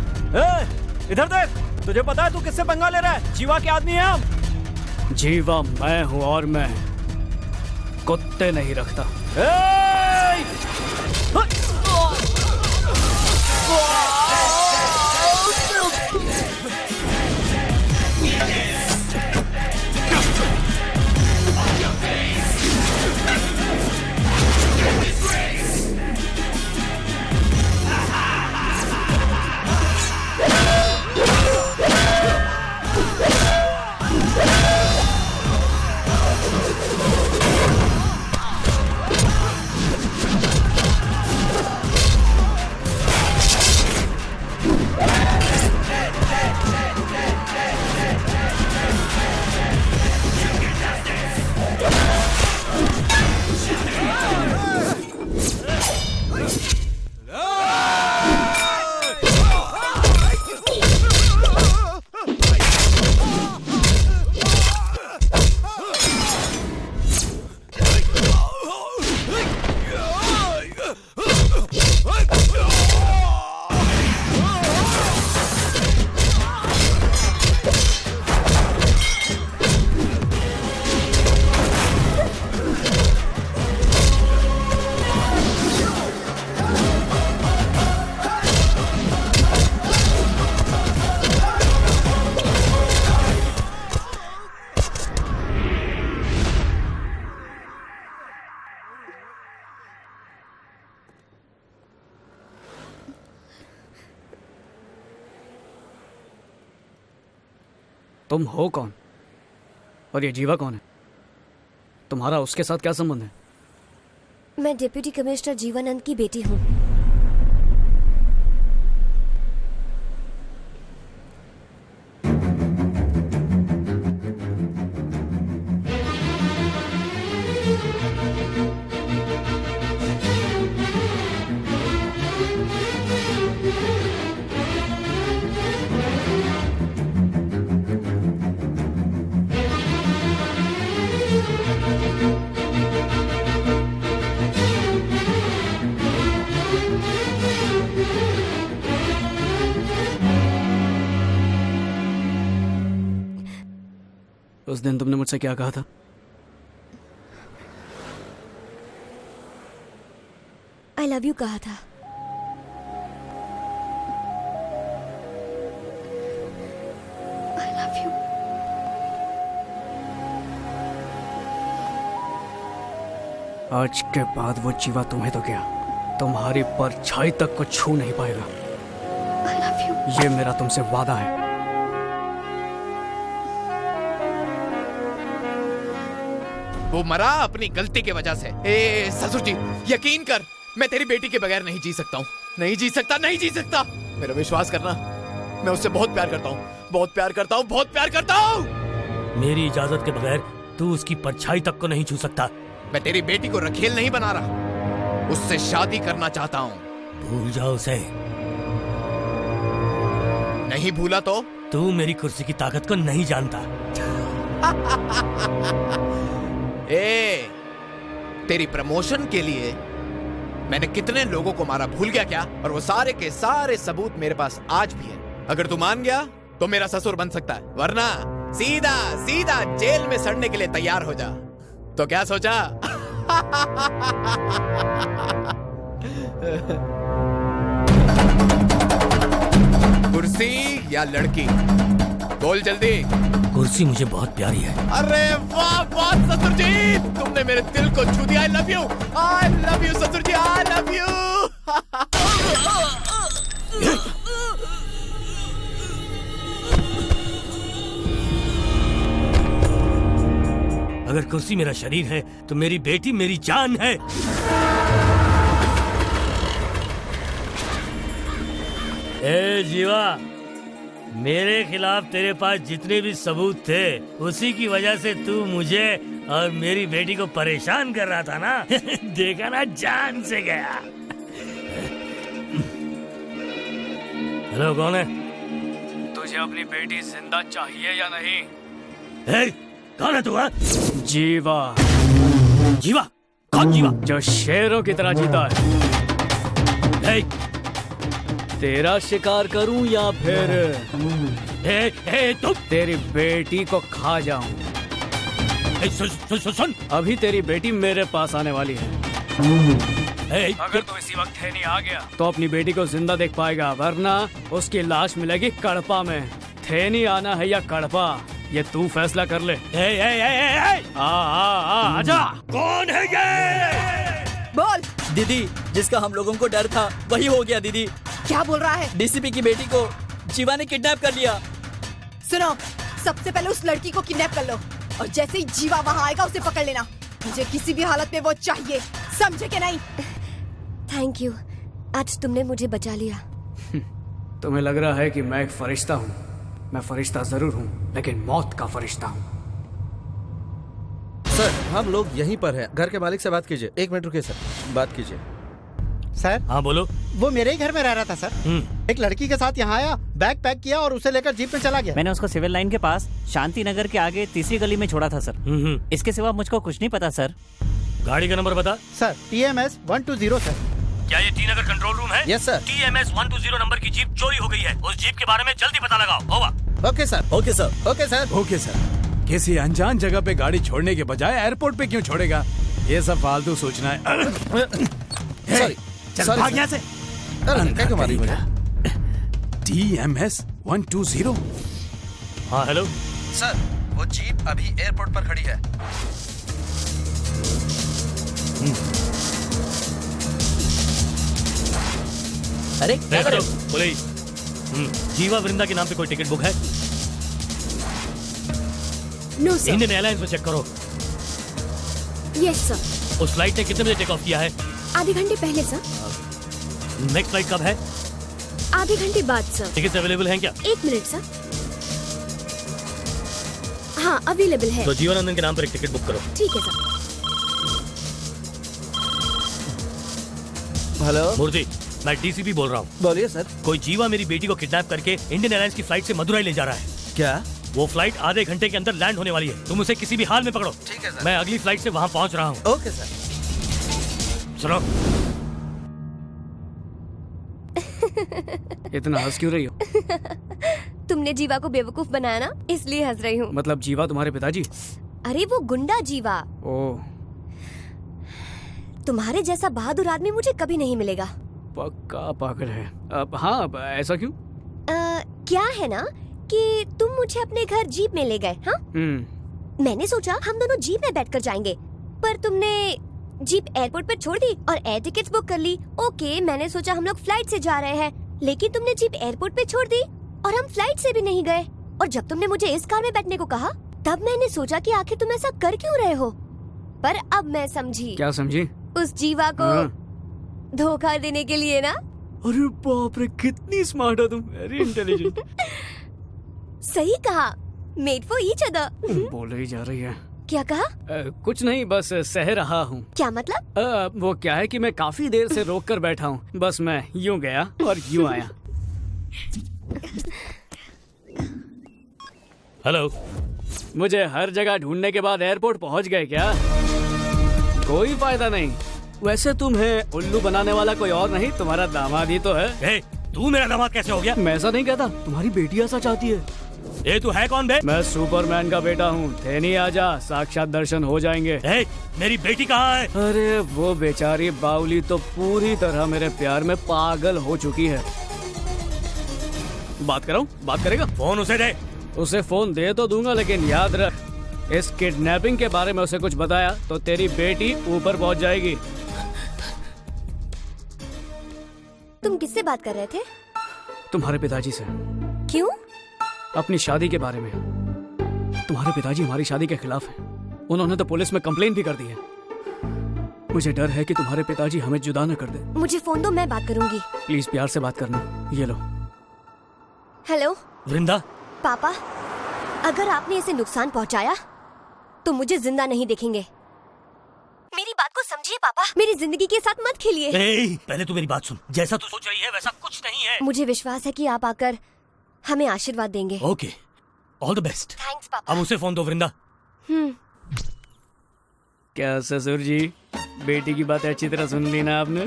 इधर देख, तुझे पता है तू किससे पंगा ले रहा है? जीवा के आदमी है हम। जीवा मैं हूँ और मैं कुत्ते नहीं रखता। तुम हो कौन और ये जीवा कौन है? तुम्हारा उसके साथ क्या संबंध है? मैं डिप्टी कमिश्नर जीवानंद की बेटी हूँ। उस दिन तुमने मुझसे क्या कहा था? आई लव यू कहा था। I love you. आज के बाद वो जीवा तुम्हें तो क्या, तुम्हारी परछाई तक को छू नहीं पाएगा। I love you. ये मेरा तुमसे वादा है। वो मरा अपनी गलती की वजह से। ए ससुर जी, यकीन कर, मैं तेरी बेटी के बगैर नहीं जी सकता हूँ। नहीं जी सकता, नहीं जी सकता। मेरा विश्वास करना, मैं उससे बहुत प्यार करता हूँ, बहुत प्यार करता हूँ, बहुत प्यार करता हूँ। मेरी इजाजत के बगैर तू उसकी परछाई तक को नहीं छू सकता। मैं तेरी बेटी को रखेल नहीं बना रहा, उससे शादी करना चाहता हूँ। भूल जाओ उसे। नहीं भूला तो? तू मेरी कुर्सी की ताकत को नहीं जानता। ए, तेरी प्रमोशन के लिए मैंने कितने लोगों को मारा भूल गया क्या? और वो सारे के सारे सबूत मेरे पास आज भी है। अगर तू मान गया तो मेरा ससुर बन सकता है, वरना सीधा सीधा जेल में सड़ने के लिए तैयार हो जा। तो क्या सोचा? कुर्सी या लड़की, बोल जल्दी। कुर्सी मुझे बहुत प्यारी है। अरे वाह वाह ससुर जी, तुमने मेरे दिल को छू दिया। आई लव यू ससुर जी, आई लव यू। अगर कुर्सी मेरा शरीर है तो मेरी बेटी मेरी जान है। ए जीवा, मेरे खिलाफ तेरे पास जितने भी सबूत थे उसी की वजह से तू मुझे और मेरी बेटी को परेशान कर रहा था ना। देखा ना, जान से गया। हेलो, कौन है? तुझे अपनी बेटी जिंदा चाहिए या नहीं? कौन है तू? जीवा। जीवा? कौन जीवा? जो शेरों की तरह जीता है। तेरा शिकार करूं या फिर तुम? तेरी बेटी को खा जाऊं? सुन, अभी तेरी बेटी मेरे पास आने वाली है। अगर तू इसी वक्त थेनी आ गया तो अपनी बेटी को जिंदा देख पाएगा, वरना उसकी लाश मिलेगी कड़पा में। थेनी आना है या कड़पा, ये तू फैसला कर ले। आजा। कौन है ये? बोल। दीदी, जिसका हम लोगों को डर था वही हो गया। दीदी, क्या बोल रहा है? डीसीपी की बेटी को जीवा ने किडनैप कर लिया। सुनो, सबसे पहले उस लड़की को किडनैप कर लो और जैसे ही जीवा वहाँ आएगा उसे पकड़ लेना। मुझे किसी भी हालत में वो चाहिए, समझे कि नहीं? थैंक यू, आज तुमने मुझे बचा लिया। तुम्हें लग रहा है कि मैं एक फरिश्ता हूँ। मैं फरिश्ता जरूर हूँ, लेकिन मौत का फरिश्ता हूँ। सर, हम लोग यहीं पर हैं। घर के मालिक से बात कीजिए। 1 मिनट रुकिए सर, बात कीजिए। सर। हाँ बोलो। वो मेरे ही घर में रह रहा था सर। एक लड़की के साथ यहाँ आया, बैग पैक किया और उसे लेकर जीप में चला गया। मैंने उसको सिविल लाइन के पास शांति नगर के आगे तीसरी गली में छोड़ा था सर। इसके सिवा मुझको कुछ नहीं पता सर। गाड़ी का नंबर बता। Sir TMS 120 sir. क्या ये टी नगर कंट्रोल रूम है? Yes sir. TMS 120 नंबर की जीप चोरी हो गई है। उस जीप के बारे में जल्दी पता लगाओ। Over. Okay sir. Okay sir. Okay sir. Okay sir. किसी अनजान जगह पे गाड़ी छोड़ने के बजाय एयरपोर्ट पे क्यों छोड़ेगा? ये सब फालतू सोचना है। सॉरी, चल भाग यहाँ से। क्या कमारी मुझे? TMS 120। हाँ हेलो सर, वो जीप अभी एयरपोर्ट पर खड़ी है। अरे पुलिस, जीवा वृंदा के नाम पे कोई टिकट बुक है? No sir. इंडियन एयरलाइंस में चेक करो। Yes sir. उस फ्लाइट ने कितने बजे टेक ऑफ किया है? आधे घंटे पहले सर। नेक्स्ट फ्लाइट कब है? आधे घंटे बाद सर। टिकट अवेलेबल हैं क्या? 1 मिनट सर। हाँ अवेलेबल है। तो जीवानंदन के नाम पर एक टिकट बुक करो। ठीक है सर। हेलो मूर्ति, मैं डीसीपी बोल रहा हूँ। बोलिए सर। कोई जीवा मेरी बेटी को किडनैप करके इंडियन एयरलाइंस की फ्लाइट से मदुरई ले जा रहा है। क्या? वो फ्लाइट आधे घंटे के अंदर लैंड होने वाली है। तुम उसे किसी भी हाल में पकड़ो। ठीक है सर। मैं अगली फ्लाइट से वहाँ पहुँच रहा हूँ। Okay sir. सुनो। इतना हंस क्यों रही हो? तुमने जीवा को बेवकूफ बनाया ना, इसलिए हंस रही हूँ। मतलब जीवा तुम्हारे पिताजी? अरे वो गुंडा जीवा। ओह, तुम्हारे जैसा बहादुर आदमी मुझे कभी नहीं मिलेगा। पक्का पागल है। अब हाँ, अब ऐसा क्यों? क्या है ना कि तुम मुझे अपने घर जीप में ले गए। हाँ, मैंने सोचा हम दोनों जीप में बैठकर जाएंगे, पर तुमने जीप एयरपोर्ट पर छोड़ दी और एयर टिकट्स बुक कर ली। ओके, मैंने सोचा हम लोग फ्लाइट से जा रहे हैं, लेकिन तुमने जीप एयरपोर्ट पे छोड़ दी और हम फ्लाइट से भी नहीं गए। और जब तुमने मुझे इस कार में बैठने को कहा, तब मैंने सोचा कि आखिर तुम ऐसा कर क्यों रहे हो। पर अब मैं समझी। क्या समझी? उस जीवा को धोखा देने के लिए ना। अरे बाप रे, कितनी स्मार्ट हो तुम, वेरी इंटेलिजेंट। सही कहा, मेड फॉर ईच अदर। बोले ही जा रही है। क्या कहा? कुछ नहीं, बस सह रहा हूँ। क्या मतलब? वो क्या है कि मैं काफी देर से रोक कर बैठा हूँ, बस मैं यूँ गया और यूँ आया। हेलो। मुझे हर जगह ढूंढने के बाद एयरपोर्ट पहुँच गए क्या? कोई फायदा नहीं। वैसे तुम्हें उल्लू बनाने वाला कोई और नहीं, तुम्हारा दामाद ही तो है। तू मेरा दामाद कैसे हो गया? मैं ऐसा नहीं कहता, तुम्हारी बेटी ऐसा चाहती है। ए, तू है कौन बे? मैं सुपरमैन का बेटा हूँ। थे नहीं, आजा, साक्षात दर्शन हो जाएंगे। मेरी बेटी कहाँ है? अरे वो बेचारी बाउली तो पूरी तरह मेरे प्यार में पागल हो चुकी है। बात कराऊं? बात करेगा? फोन उसे दे। उसे फोन दे तो दूंगा, लेकिन याद रख, इस किडनैपिंग के बारे में उसे कुछ बताया तो तेरी बेटी ऊपर पहुंच जाएगी। तुम किससे बात कर रहे थे? तुम्हारे पिताजी से। क्यों? अपनी शादी के बारे में। तुम्हारे पिताजी हमारी शादी के खिलाफ हैं। उन्होंने तो पुलिस में कंप्लेन भी कर दी है। मुझे डर है कि तुम्हारे पिताजी हमें जुदा न कर दे। मुझे फोन दो, मैं बात करूंगी। प्लीज प्यार से बात करना। ये लो। हेलो वृंदा। पापा, अगर आपने इसे नुकसान पहुंचाया तो मुझे जिंदा नहीं देखेंगे। मेरी बात को समझिए पापा, मेरी जिंदगी के साथ मत खेलिए। पहले तू मेरी बात सुन। जैसा तू सोच रही है वैसा कुछ नहीं है। मुझे विश्वास है कि आप आकर हमें आशीर्वाद देंगे। Okay, all the best. Thanks पापा। अब उसे फोन दो वृंदा। क्या ससुर जी, बेटी की बात अच्छी तरह सुन ली ना आपने?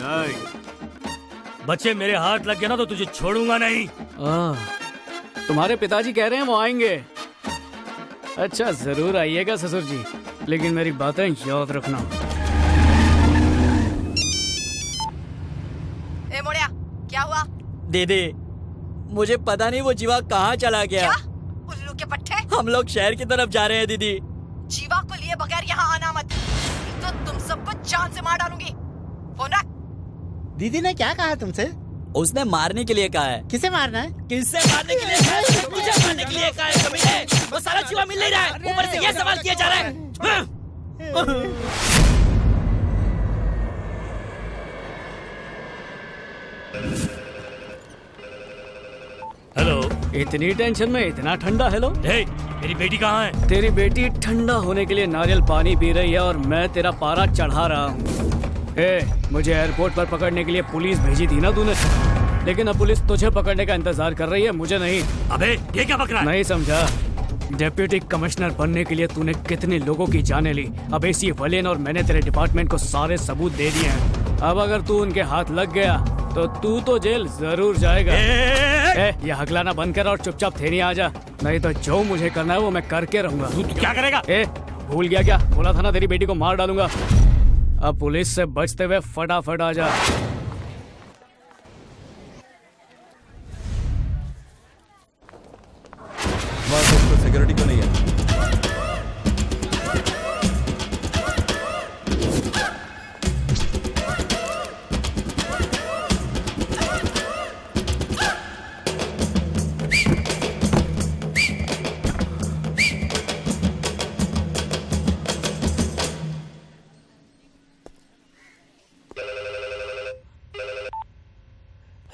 बच्चे मेरे हाथ लग गया ना तो तुझे छोड़ूंगा नहीं। तुम्हारे पिताजी कह रहे हैं वो आएंगे। अच्छा, जरूर आइएगा ससुर जी, लेकिन मेरी बातें याद रखना। ए मोड़िया, क्या हुआ? दीदी, मुझे पता नहीं वो जीवा कहाँ चला गया। क्या? उल्लू के पट्टे? हम लोग शहर की तरफ जा रहे हैं दीदी। जीवा को लिए बगैर यहाँ आना मत, तो तुम सबको जान से मार डालूंगी। फोन रख। दीदी ने क्या कहा तुमसे? उसने मारने के लिए कहा है। किसे मारना है? किससे मारने के लिए कहा है? मुझे मारने के लिए कहा है कमीने। वो सारा जीवा मिल नहीं रहा है, ऊपर से ये सवाल किया जा रहा है। हेलो। इतनी टेंशन में इतना ठंडा हेलो? मेरी बेटी कहाँ है? तेरी बेटी ठंडा होने के लिए नारियल पानी पी रही है और मैं तेरा पारा चढ़ा रहा हूँ। मुझे एयरपोर्ट पर पकड़ने के लिए पुलिस भेजी थी ना तूने, लेकिन अब पुलिस तुझे पकड़ने का इंतजार कर रही है, मुझे नहीं। अबे ये क्या बक रहा है? नहीं समझा? डिप्टी कमिश्नर बनने के लिए तूने कितने लोगों की जाने ली। अब एसी वलेन और मैंने तेरे डिपार्टमेंट को सारे सबूत दे दिए हैं। अब अगर तू उनके हाथ लग गया तो तू तो जेल जरूर जाएगा। ये हकलाना बंद कर और चुपचाप थे नहीं आ जा, नहीं तो जो मुझे करना है वो मैं करके रहूंगा। तू क्या करेगा? भूल गया क्या? बोला था ना तेरी बेटी को मार डालूंगा। अब पुलिस से बचते हुए फटाफट आ जा। सिक्योरिटी को नहीं है।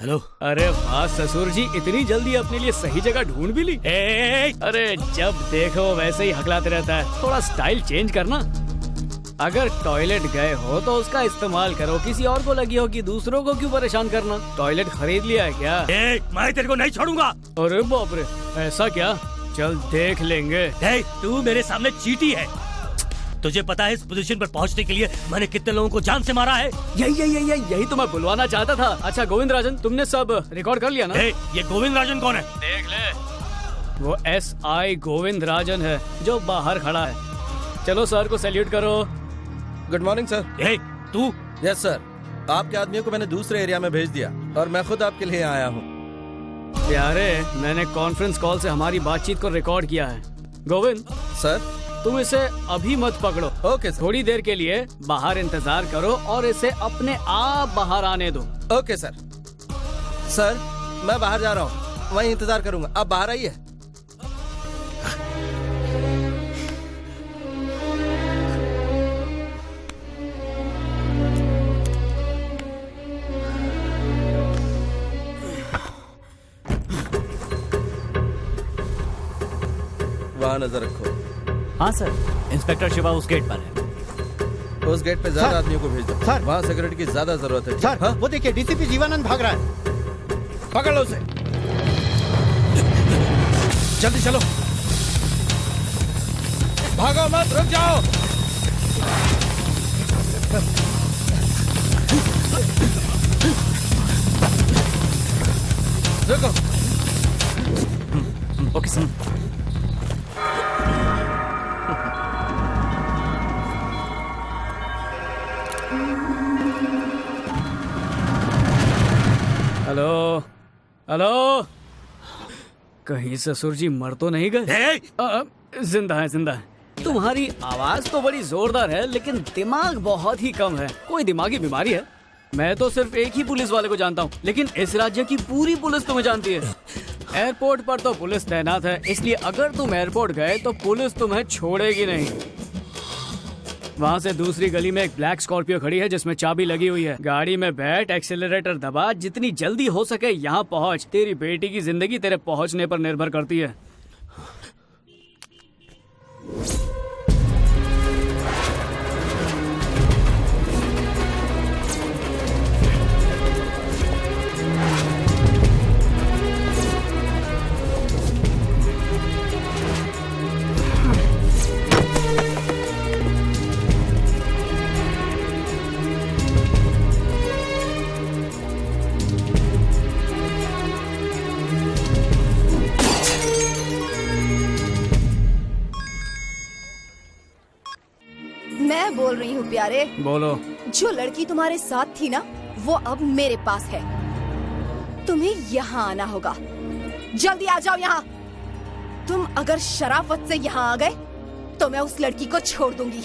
हेलो। अरे वाह ससुर जी, इतनी जल्दी अपने लिए सही जगह ढूंढ भी ली। अरे जब देखो वैसे ही हकलाते रहता है, थोड़ा स्टाइल चेंज करना। अगर टॉयलेट गए हो तो उसका इस्तेमाल करो, किसी और को लगी हो कि दूसरों को क्यों परेशान करना। टॉयलेट खरीद लिया है क्या? मैं तेरे को नहीं छोड़ूंगा। अरे बाप रे, ऐसा क्या? चल देख लेंगे। तू मेरे सामने चीटी है। तुझे पता है इस पोजीशन पर पहुंचने के लिए मैंने कितने लोगों को जान से मारा है? यही तो मैं बुलवाना चाहता था। अच्छा गोविंद राजन, तुमने सब रिकॉर्ड कर लिया ना? ये गोविंद राजन कौन है? देख ले। वो SI गोविंद राजन है जो बाहर खड़ा है। चलो सर को सैल्यूट करो। Good morning sir. तू? यस सर, आपके आदमियों को मैंने दूसरे एरिया में भेज दिया और मैं खुद आपके लिए आया हूँ। प्यारे, मैंने कॉन्फ्रेंस कॉल से हमारी बातचीत को रिकॉर्ड किया है। गोविंद सर, तुम इसे अभी मत पकड़ो। Okay sir. थोड़ी देर के लिए बाहर इंतजार करो और इसे अपने आप बाहर आने दो। Okay sir. सर, मैं बाहर जा रहा हूँ, वहीं इंतजार करूंगा, आप बाहर आइए। वहाँ नजर रखो। हाँ सर, इंस्पेक्टर शिवा उस गेट पर है। उस गेट पे ज्यादा आदमियों को भेज दो सर, वहाँ सिक्योरिटी की ज्यादा जरूरत है। सर, वो देखिए डीसीपी जीवानंद भाग रहा है। पकड़ लो उसे, जल्दी चलो, भागो मत, रुक जाओ। रुको। Okay sir. हेलो हेलो, कहीं ससुर जी मर तो नहीं गए? जिंदा है, जिंदा है। तुम्हारी आवाज तो बड़ी जोरदार है लेकिन दिमाग बहुत ही कम है। कोई दिमागी बीमारी है? मैं तो सिर्फ एक ही पुलिस वाले को जानता हूँ, लेकिन इस राज्य की पूरी पुलिस तुम्हें जानती है। एयरपोर्ट पर तो पुलिस तैनात है, इसलिए अगर तुम एयरपोर्ट गए तो पुलिस तुम्हें छोड़ेगी नहीं। वहाँ से दूसरी गली में एक ब्लैक स्कॉर्पियो खड़ी है जिसमें चाबी लगी हुई है। गाड़ी में बैठ, एक्सेलरेटर दबा, जितनी जल्दी हो सके यहाँ पहुँच। तेरी बेटी की जिंदगी तेरे पहुँचने पर निर्भर करती है। मैं बोल रही हूँ प्यारे। बोलो। जो लड़की तुम्हारे साथ थी ना, वो अब मेरे पास है। तुम्हें यहाँ आना होगा। जल्दी आ जाओ यहाँ। तुम अगर शराफत से यहाँ आ गए तो मैं उस लड़की को छोड़ दूंगी,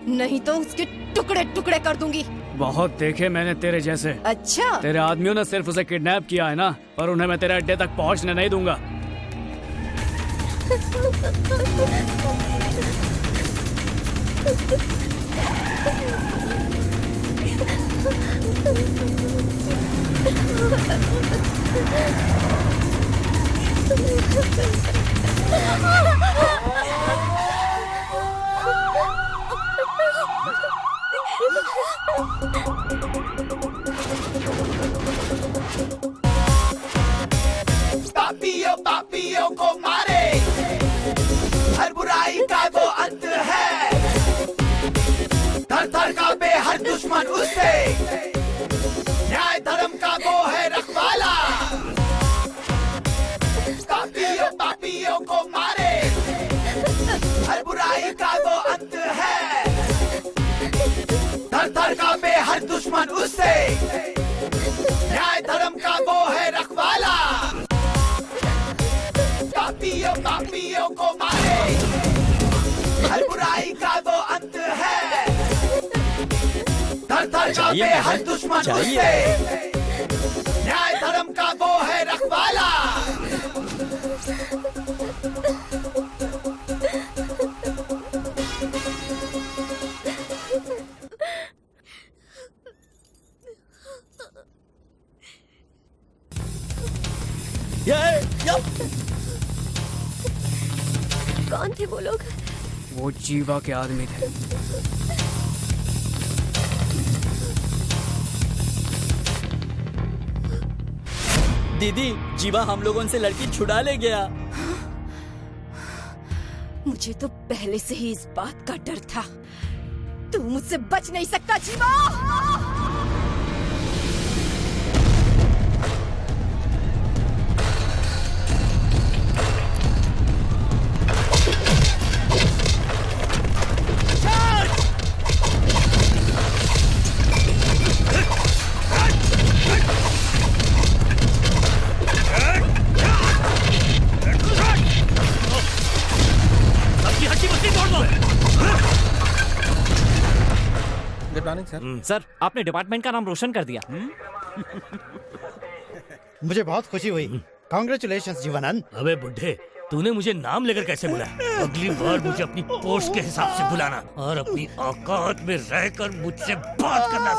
नहीं तो उसके टुकड़े टुकड़े कर दूंगी। बहुत देखे मैंने तेरे जैसे। अच्छा? तेरे आदमियों ने सिर्फ उसे किडनैप किया है ना, पर उन्हें मैं तेरे अड्डे तक पहुँचने नहीं दूंगा। पापियों पापियों को मारे, हर बुराई का वो अंत है। थर थर कांपे हर दुश्मन उससे, न्याय धर्म का वो है रखवाला। पापियों पापियों को मारे, हर बुराई का वो अंत है। थर थर कांपे हर दुश्मन उससे, न्याय धर्म का वो है रखवाला। पापियों पापियों को मारे, हर बुराई का वो अंत है। थर थर कांपे हर दुश्मन उससे, न्याय धर्म का वो है रखवाला। कौन थे वो लोग? वो जीवा के आदमी थे। दीदी, जीवा हम लोगों से लड़की छुड़ा ले गया। मुझे तो पहले से ही इस बात का डर था। तू मुझसे बच नहीं सकता जीवा। सर। सर आपने डिपार्टमेंट का नाम रोशन कर दिया। मुझे बहुत खुशी हुई। कांग्रेचुलेशंस जीवानंद। अबे बुड्ढे, तूने मुझे नाम लेकर कैसे बुलाया? अगली बार मुझे अपनी पोस्ट के हिसाब से बुलाना और अपनी औकात में रहकर मुझसे बात करना।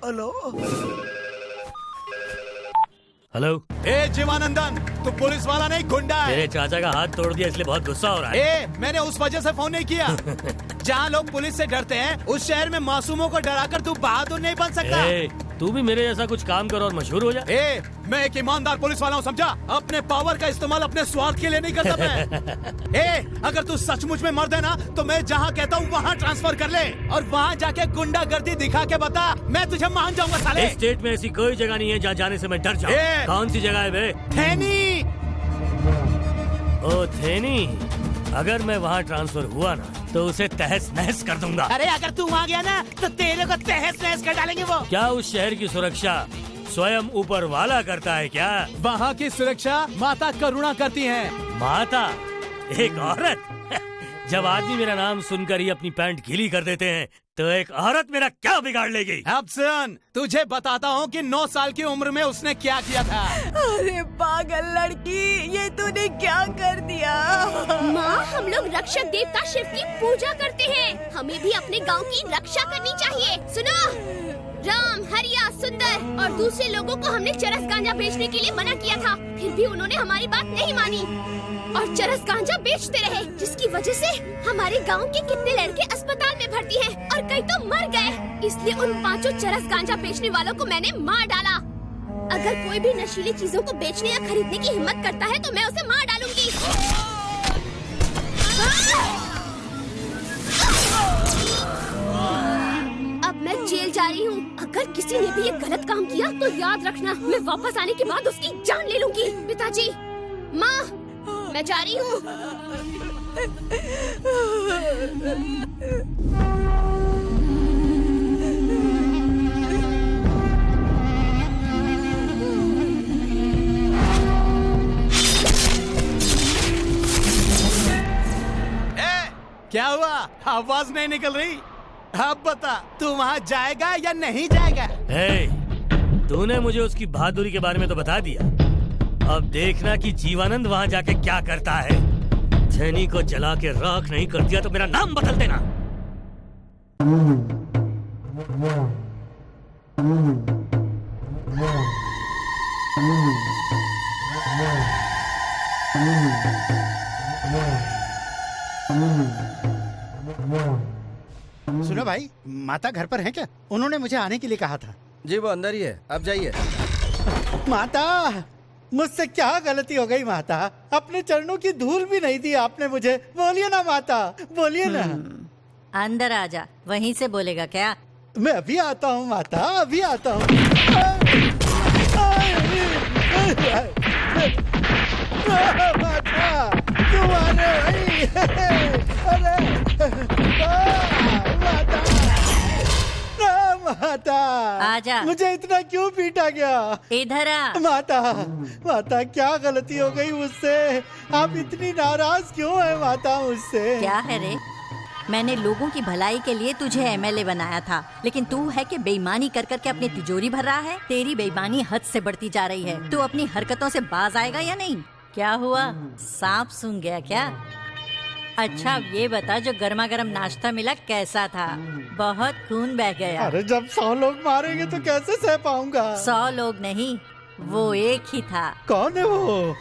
Hello hello. ए जीवानंदन, तू पुलिस वाला नहीं, गुंडा है। मेरे चाचा का हाथ तोड़ दिया इसलिए बहुत गुस्सा हो रहा है। ए, मैंने उस वजह से फोन नहीं किया। जहाँ लोग पुलिस से डरते हैं, उस शहर में मासूमों को डराकर तू बहादुर नहीं बन सकता। तू भी मेरे जैसा कुछ काम कर और मशहूर हो जा। मैं एक ईमानदार पुलिस वाला हूँ, समझा? अपने पावर का इस्तेमाल अपने स्वार्थ के लिए नहीं करता मैं। अगर तू सचमुच में मर्द है ना, तो मैं जहाँ कहता हूँ वहाँ ट्रांसफर कर ले और वहाँ जाके गुंडागर्दी दिखा के बता, मैं तुझे मान जाऊंगा साले। इस स्टेट में ऐसी कोई जगह नहीं है जहाँ जाने से मैं डर जाऊँ। कौन सी जगह है बे? थेनी। ओ थेनी, अगर मैं वहाँ ट्रांसफर हुआ ना तो उसे तहस नहस कर दूंगा। अरे अगर तू वहाँ गया ना तो तेरे को तहस नहस कर डालेंगे वो। क्या उस शहर की सुरक्षा स्वयं ऊपर वाला करता है क्या? वहाँ की सुरक्षा माता करुणा करती है। माता? एक औरत? जब आदमी मेरा नाम सुनकर ही अपनी पैंट गीली कर देते हैं तो एक औरत मेरा क्या बिगाड़ लेगी? अब सुन, तुझे बताता हूँ कि 9 साल की उम्र में उसने क्या किया था। अरे पागल लड़की, ये तूने क्या कर दिया? माँ, हम लोग रक्षक देवता शिव की पूजा करते हैं। हमें भी अपने गांव की रक्षा करनी चाहिए। सुनो, राम, हरिया, सुंदर और दूसरे लोगों को हमने चरस गांजा बेचने के लिए मना किया था, फिर भी उन्होंने हमारी बात नहीं मानी और चरस गांजा बेचते रहे, जिसकी वजह से हमारे गांव के कितने लड़के अस्पताल में भर्ती हैं और कई तो मर गए। इसलिए उन 5 चरस गांजा बेचने वालों को मैंने मार डाला। अगर कोई भी नशीली चीजों को बेचने या खरीदने की हिम्मत करता है तो मैं उसे मार डालूंगी। अब मैं जेल जा रही हूँ। अगर किसी ने भी ये गलत काम किया तो याद रखना, मैं वापस आने के बाद उसकी जान ले लूंगी। पिताजी, माँ, मैं जा रही हूँ। क्या हुआ? आवाज नहीं निकल रही? अब बता, तू वहाँ जाएगा या नहीं जाएगा? तूने मुझे उसकी बहादुरी के बारे में तो बता दिया, अब देखना कि जीवानंद वहाँ जाके क्या करता है। थेनी को जला के राख नहीं कर दिया तो मेरा नाम बदल देना। सुनो भाई, माता घर पर है क्या? उन्होंने मुझे आने के लिए कहा था। जी वो अंदर ही है, आप जाइए। माता, मुझसे क्या गलती हो गई माता? अपने चरणों की धूल भी नहीं दी आपने मुझे। बोलिए ना माता, बोलिए ना। अंदर आ जा, वहीं से बोलेगा क्या? मैं अभी आता हूँ माता, अभी आता हूँ। माता, क्यों आ रहे माता, आजा। मुझे इतना क्यों पीटा गया? इधर आ। माता, माता क्या गलती हो गई मुझसे? आप इतनी नाराज क्यों है माता मुझसे? क्या है रे? मैंने लोगों की भलाई के लिए तुझे एमएलए बनाया था, लेकिन तू है कि बेईमानी कर करके अपनी तिजोरी भर रहा है। तेरी बेईमानी हद से बढ़ती जा रही है। तू अपनी हरकतों से बाज आएगा या नहीं? क्या हुआ, सांप सूंघ गया क्या? अच्छा अब ये बता, जो गर्मा गर्म नाश्ता मिला कैसा था? बहुत खून बह गया। अरे जब 100 लोग मारेंगे तो कैसे सह पाऊंगा? 100 लोग नहीं, वो एक ही था। कौन है वो?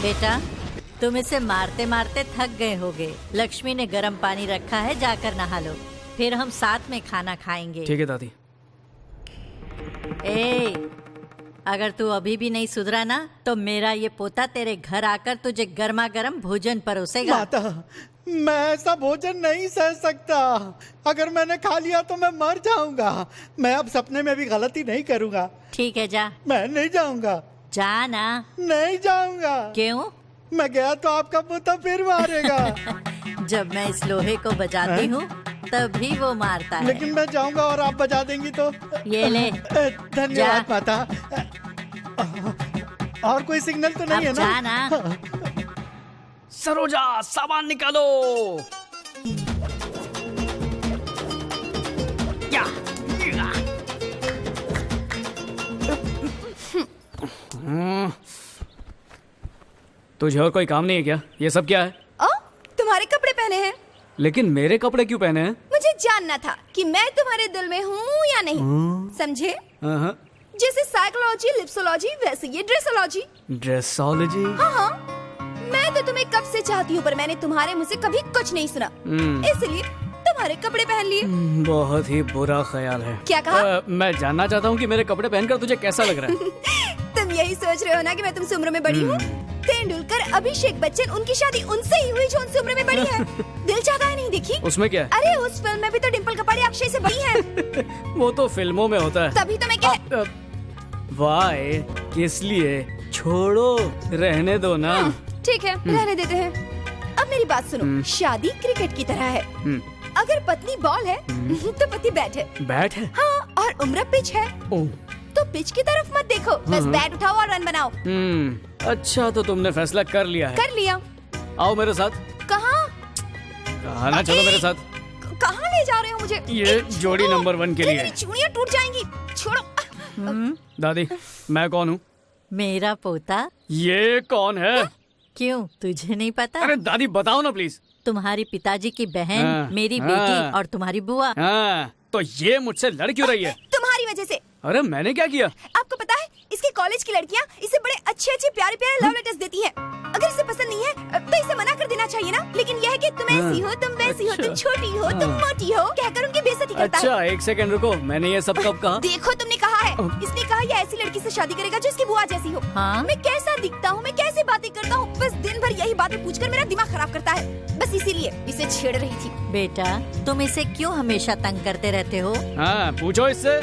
बेटा, तुम इसे मारते मारते थक गए होगे। लक्ष्मी ने गर्म पानी रखा है, जाकर नहा लो, फिर हम साथ में खाना खाएंगे। ठीक है दादी। अगर तू अभी भी नहीं सुधरा ना तो मेरा ये पोता तेरे घर आकर तुझे गर्मा गर्म भोजन परोसेगा। माता, मैं ऐसा भोजन नहीं सह सकता। अगर मैंने खा लिया तो मैं मर जाऊंगा। मैं अब सपने में भी गलती नहीं करूंगा। ठीक है, जा। मैं नहीं जाऊंगा। जा ना। नहीं जाऊंगा। क्यों? मैं गया तो आपका पोता फिर मारेगा। जब मैं इस लोहे को बजाती हूँ तभी वो मारता है। लेकिन मैं जाऊंगा और आप बजा देंगी तो। ये ले। धन्यवाद माता। और कोई सिग्नल तो नहीं है ना? जाना। सरोजा सामान निकालो। क्या? तुझे और कोई काम नहीं है क्या? ये सब क्या है? तुम्हारे कपड़े पहने हैं। लेकिन मेरे कपड़े क्यों पहने हैं? मुझे जानना था कि मैं तुम्हारे दिल में हूँ या नहीं। समझे? जैसे साइकोलॉजी लिप्सोलॉजी वैसे ये ड्रेसोलॉजी। ड्रेसोलॉजी? हाँ, मैं तो तुम्हें कब से चाहती हूँ पर मैंने तुम्हारे मुंह से कभी कुछ नहीं सुना, इसलिए तुम्हारे कपड़े पहन लिए। बहुत ही बुरा ख्याल है। क्या कहा? मैं जानना चाहता हूँ कि मेरे कपड़े पहनकर तुझे कैसा लग रहा है? तुम यही सोच रहे हो ना कि मैं तुमसे उम्र में बड़ी हूँ? तेंदुलकर, अभिषेक बच्चन, उनकी शादी उनसे ही हुई जो उनसे उम्र में बड़ी है। दिल चाहता है नहीं देखी? उसमें क्या है? अरे उस फिल्म में भी तो डिम्पल कपाड़िया अक्षय से बड़ी है। वो तो फिल्मों में होता है। तभी तो मैं कह। वाई, किस लिए? छोड़ो, रहने दो ना। ठीक है, रहने देते हैं। अब मेरी बात सुनो, शादी क्रिकेट की तरह है। अगर पत्नी बॉल है तो पति बैट है। बैट है? हाँ, और उम्र पिच है। तो पिच की तरफ मत देखो, बस बैट उठाओ और रन बनाओ। अच्छा, तो तुमने फैसला कर लिया है? कर लिया। आओ मेरे साथ। कहाँ? कहाँ ना, चलो मेरे साथ। कहाँ ले जा रहे हो मुझे? ये जोड़ी नंबर 1 के लिए। मेरी चूड़ियाँ टूट जाएंगी, छोड़ो। दादी, मैं कौन हूँ? मेरा पोता। ये कौन है? क्यों, तुझे नहीं पता? अरे दादी बताओ ना प्लीज। तुम्हारी पिताजी की बहन, मेरी बेटी और तुम्हारी बुआ। तो ये मुझसे लड़ क्यों रही है? तुम्हारी वजह से। अरे मैंने क्या किया? आपको पता है, इसके कॉलेज की लड़कियाँ इसे बड़े अच्छे अच्छे प्यारे प्यारे लव लेटर्स देती हैं। अगर इसे पसंद नहीं है तो इसे मना कर देना चाहिए ना। लेकिन यह है कि तुम ऐसी हो, तुम वैसी हो, तुम छोटी हो, तुम मोटी हो, कहकर उनकी बेइज्जती करता है। अच्छा, एक सेकंड रुको, मैंने ये सब कब कहा? देखो, तुमने कहा है। इसने कहा ये ऐसी लड़की से शादी करेगा जो इसकी बुआ जैसी हो। मैं कैसा दिखता हूँ, मैं कैसे बातें करता हूँ, बस दिन भर यही बातें पूछकर मेरा दिमाग खराब करता है। बस इसीलिए इसे छेड़ रही थी। बेटा, तुम इसे क्यों हमेशा तंग करते रहते हो? हाँ, पूछो इससे।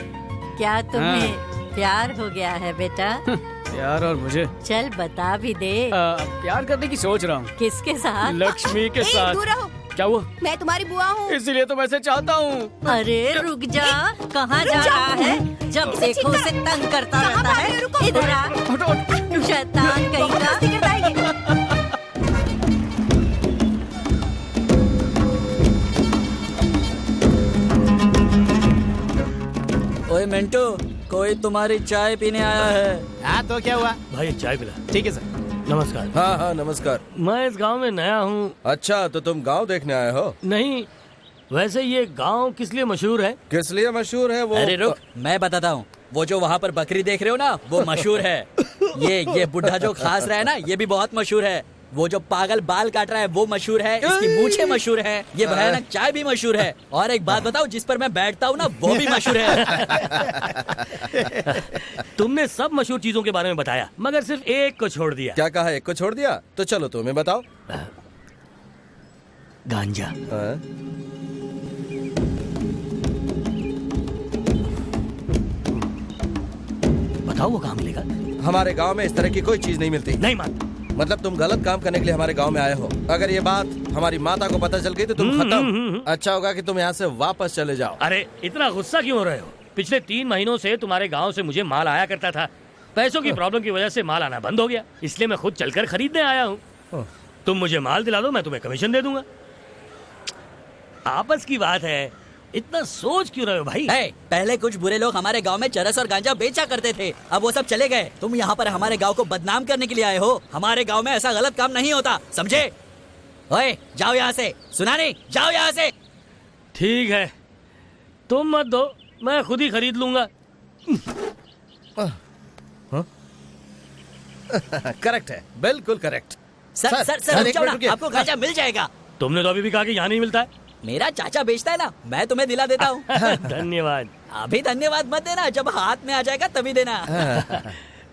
क्या तुम्हें प्यार हो गया है बेटा? प्यार और मुझे? चल बता भी दे। प्यार करने की सोच रहा हूँ। किसके साथ? लक्ष्मी के साथ। दूर रहो। क्या हुआ? मैं तुम्हारी बुआ हूँ। इसीलिए तो मैं इसे चाहता हूँ। अरे रुक जा, कहाँ जा रहा है? जब देखो उसे तंग करता रहता है। इधर आ, शैतान कहीं का। ओए मिंटू, कोई तुम्हारी चाय पीने आया है। हाँ, तो क्या हुआ? भाई चाय पिला। ठीक है सर। नमस्कार। हाँ हाँ नमस्कार। मैं इस गांव में नया हूँ। अच्छा, तो तुम गांव देखने आए हो? नहीं, वैसे ये गांव किस लिए मशहूर है? किस लिए मशहूर है वो? अरे रुक, मैं बताता हूँ। वो जो वहाँ पर बकरी देख रहे हो ना, वो मशहूर है। ये बुढ़ा जो खास रहा है ना, ये भी बहुत मशहूर है। वो जो पागल बाल काट रहा है वो मशहूर है। इसकी मूछें मशहूर है। ये भयानक चाय भी मशहूर है। और एक बात बताओ, जिस पर मैं बैठता हूँ ना, वो भी मशहूर है। तुमने सब मशहूर चीजों के बारे में बताया, मगर सिर्फ एक को छोड़ दिया। क्या कहा? एक को छोड़ दिया? तो चलो तुम्हें बताओ। गांजा। बताओ वो कहाँ मिलेगा? हमारे गांव में इस तरह की कोई चीज नहीं मिलती। नहीं मानता। मतलब तुम गलत काम करने के लिए हमारे गांव में आए हो। अगर ये बात हमारी माता को पता चल गई तो तुम खत्म। अच्छा होगा कि तुम यहाँ से वापस चले जाओ। अरे इतना गुस्सा क्यों हो रहे हो? पिछले 3 महीनों से तुम्हारे गांव से मुझे माल आया करता था। पैसों की प्रॉब्लम की वजह से माल आना बंद हो गया, इसलिए मैं खुद चलकर खरीदने आया हूँ। तुम मुझे माल दिला दो, मैं तुम्हें कमीशन दे दूंगा। आपस की बात है, इतना सोच क्यों रहे हो भाई? पहले कुछ बुरे लोग हमारे गांव में चरस और गांजा बेचा करते थे, अब वो सब चले गए। तुम यहाँ पर हमारे गांव को बदनाम करने के लिए आए हो। हमारे गांव में ऐसा गलत काम नहीं होता, समझे? ओए जाओ यहाँ से। सुना नहीं? जाओ यहाँ से। ठीक है, तुम मत दो, मैं खुद ही खरीद लूंगा। करेक्ट है, बिल्कुल करेक्ट। सर सर सर रुक जाओ ना, आपको गांजा मिल जाएगा। तुमने तो अभी भी कहा कि यहाँ नहीं मिलता है। मेरा चाचा बेचता है ना, मैं तुम्हें दिला देता हूँ। धन्यवाद। अभी धन्यवाद मत देना, जब हाथ में आ जाएगा तभी देना।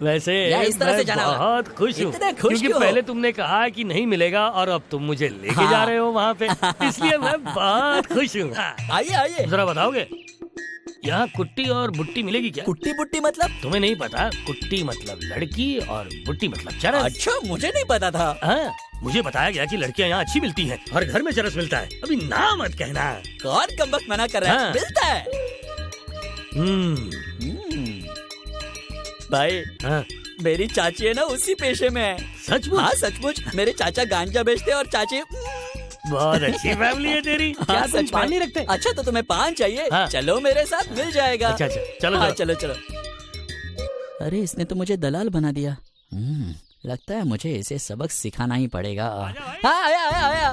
वैसे इस तरह मैं से जाना बहुत खुश हूँ, इतने खुश क्योंकि क्यों हो? पहले तुमने कहा कि नहीं मिलेगा और अब तुम मुझे लेके जा रहे हो वहाँ पे, इसलिए मैं बहुत खुश हूँ। आइए आइए। जरा बताओगे यहाँ कुट्टी और बुट्टी मिलेगी क्या? कुट्टी बुट्टी मतलब? तुम्हें नहीं पता? कुट्टी मतलब लड़की और बुट्टी मतलब चरस। अच्छा, मुझे नहीं पता था। हाँ, मुझे बताया गया कि लड़कियाँ यहाँ अच्छी मिलती हैं और घर में चरस मिलता है। अभी ना मत कहना। कौन कमबख्त मना कर रहा है? हाँ। मिलता है। भाई, हाँ। मेरी चाची है ना उसी पेशे में है। सचमुच? हाँ सचमुच। मेरे चाचा गांजा बेचते और चाची बहुत अच्छी फैमिली है तेरी। क्या तुम सच पान में। नहीं रखते? अच्छा तो तुम्हें पान चाहिए? हाँ। चलो मेरे साथ, मिल जाएगा। अच्छा चलो हाँ, चलो चलो। अरे इसने तो मुझे दलाल बना दिया। लगता है मुझे इसे सबक सिखाना ही पड़ेगा। हाँ आया।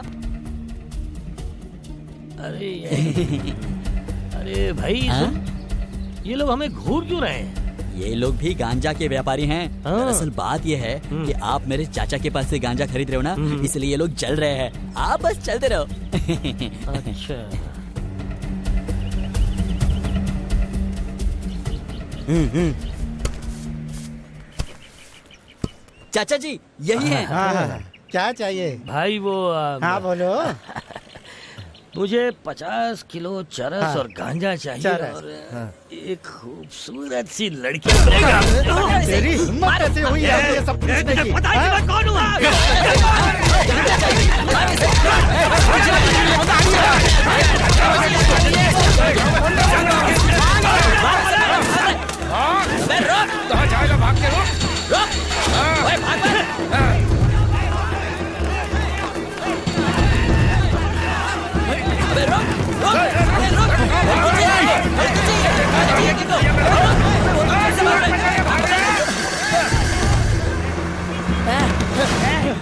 अरे भाई ये लोग हमें घूर क्यों रहे हैं? ये लोग भी गांजा के व्यापारी हैं। दरअसल बात ये है कि आप मेरे चाचा के पास से गांजा खरीद रहे हो ना, इसलिए ये लोग जल रहे हैं। आप बस चलते रहो। अच्छा। चाचा जी यही है। क्या चाहिए भाई? वो हाँ बोलो। मुझे 50 किलो चरस हाँ। और गांजा चाहिए चरस, और एक खूबसूरत सी लड़की। तेरी हिम्मत कैसे हुई है ये सब पूछने की? पता है मैं कौन हूँ? कहाँ जाएगा? भाग के रुक।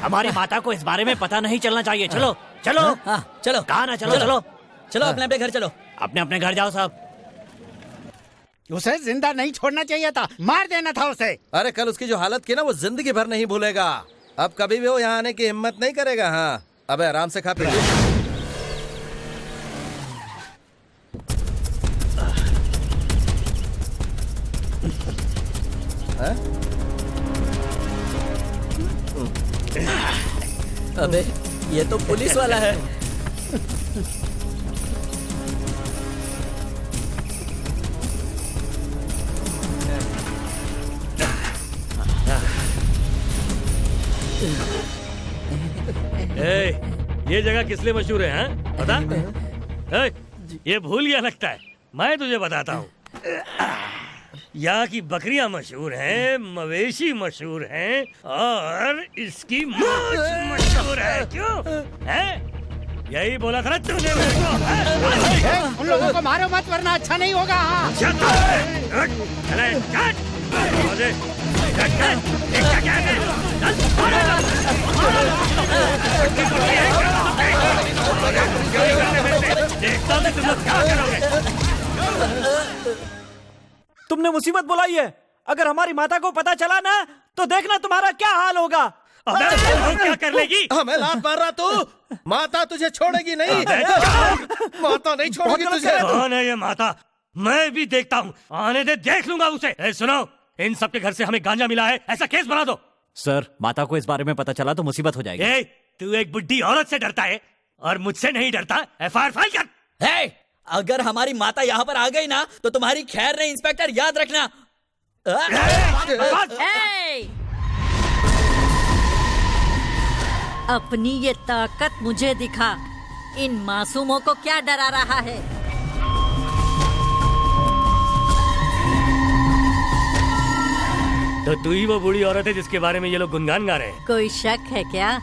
हमारी माता को इस बारे में पता नहीं चलना चाहिए। चलो चलो चलो। कहा ना चलो चलो चलो अपने अपने घर चलो। अपने अपने घर जाओ साहब। उसे जिंदा नहीं छोड़ना चाहिए था, मार देना था उसे। अरे कल उसकी जो हालत की ना वो जिंदगी भर नहीं भूलेगा। अब कभी भी वो यहाँ आने की हिम्मत नहीं करेगा। हाँ अबे आराम से खा पी। अबे ये तो पुलिस वाला है। ये जगह किस लिए मशहूर है? हाँ? पता? ये भूल गया लगता है। मैं तुझे बताता हूँ। यहाँ की बकरियां मशहूर हैं, मवेशी मशहूर हैं और इसकी मूंछ मशहूर है। क्यों है? यही बोला था ना तूने मेरे को। उन लोगों को मारो मत वरना अच्छा नहीं होगा। तुमने मुसीबत बुलाई है। अगर हमारी माता को पता चला ना तो देखना तुम्हारा क्या हाल होगा। क्या कर लेगी? हमें लात मार रहा तू? माता तुझे छोड़ेगी नहीं। माता नहीं छोड़ेगी तुझे। कौन है ये माता? मैं भी देखता हूँ। आने दे, देख लूंगा उसे। सुनो, इन सबके घर से हमें गांजा मिला है, ऐसा केस बना दो। सर माता को इस बारे में पता चला तो मुसीबत हो जाएगी। तू एक बुड्ढी औरत से डरता है और मुझसे नहीं डरता? FIR फाइल कर। अगर हमारी माता यहाँ पर आ गई ना तो तुम्हारी खैर नहीं इंस्पेक्टर, याद रखना। अपनी ये ताकत मुझे दिखा। इन मासूमों को क्या डरा रहा है? तो तू ही वो बूढ़ी औरत है जिसके बारे में ये लोग गुनगान गा रहे हैं? कोई शक है क्या?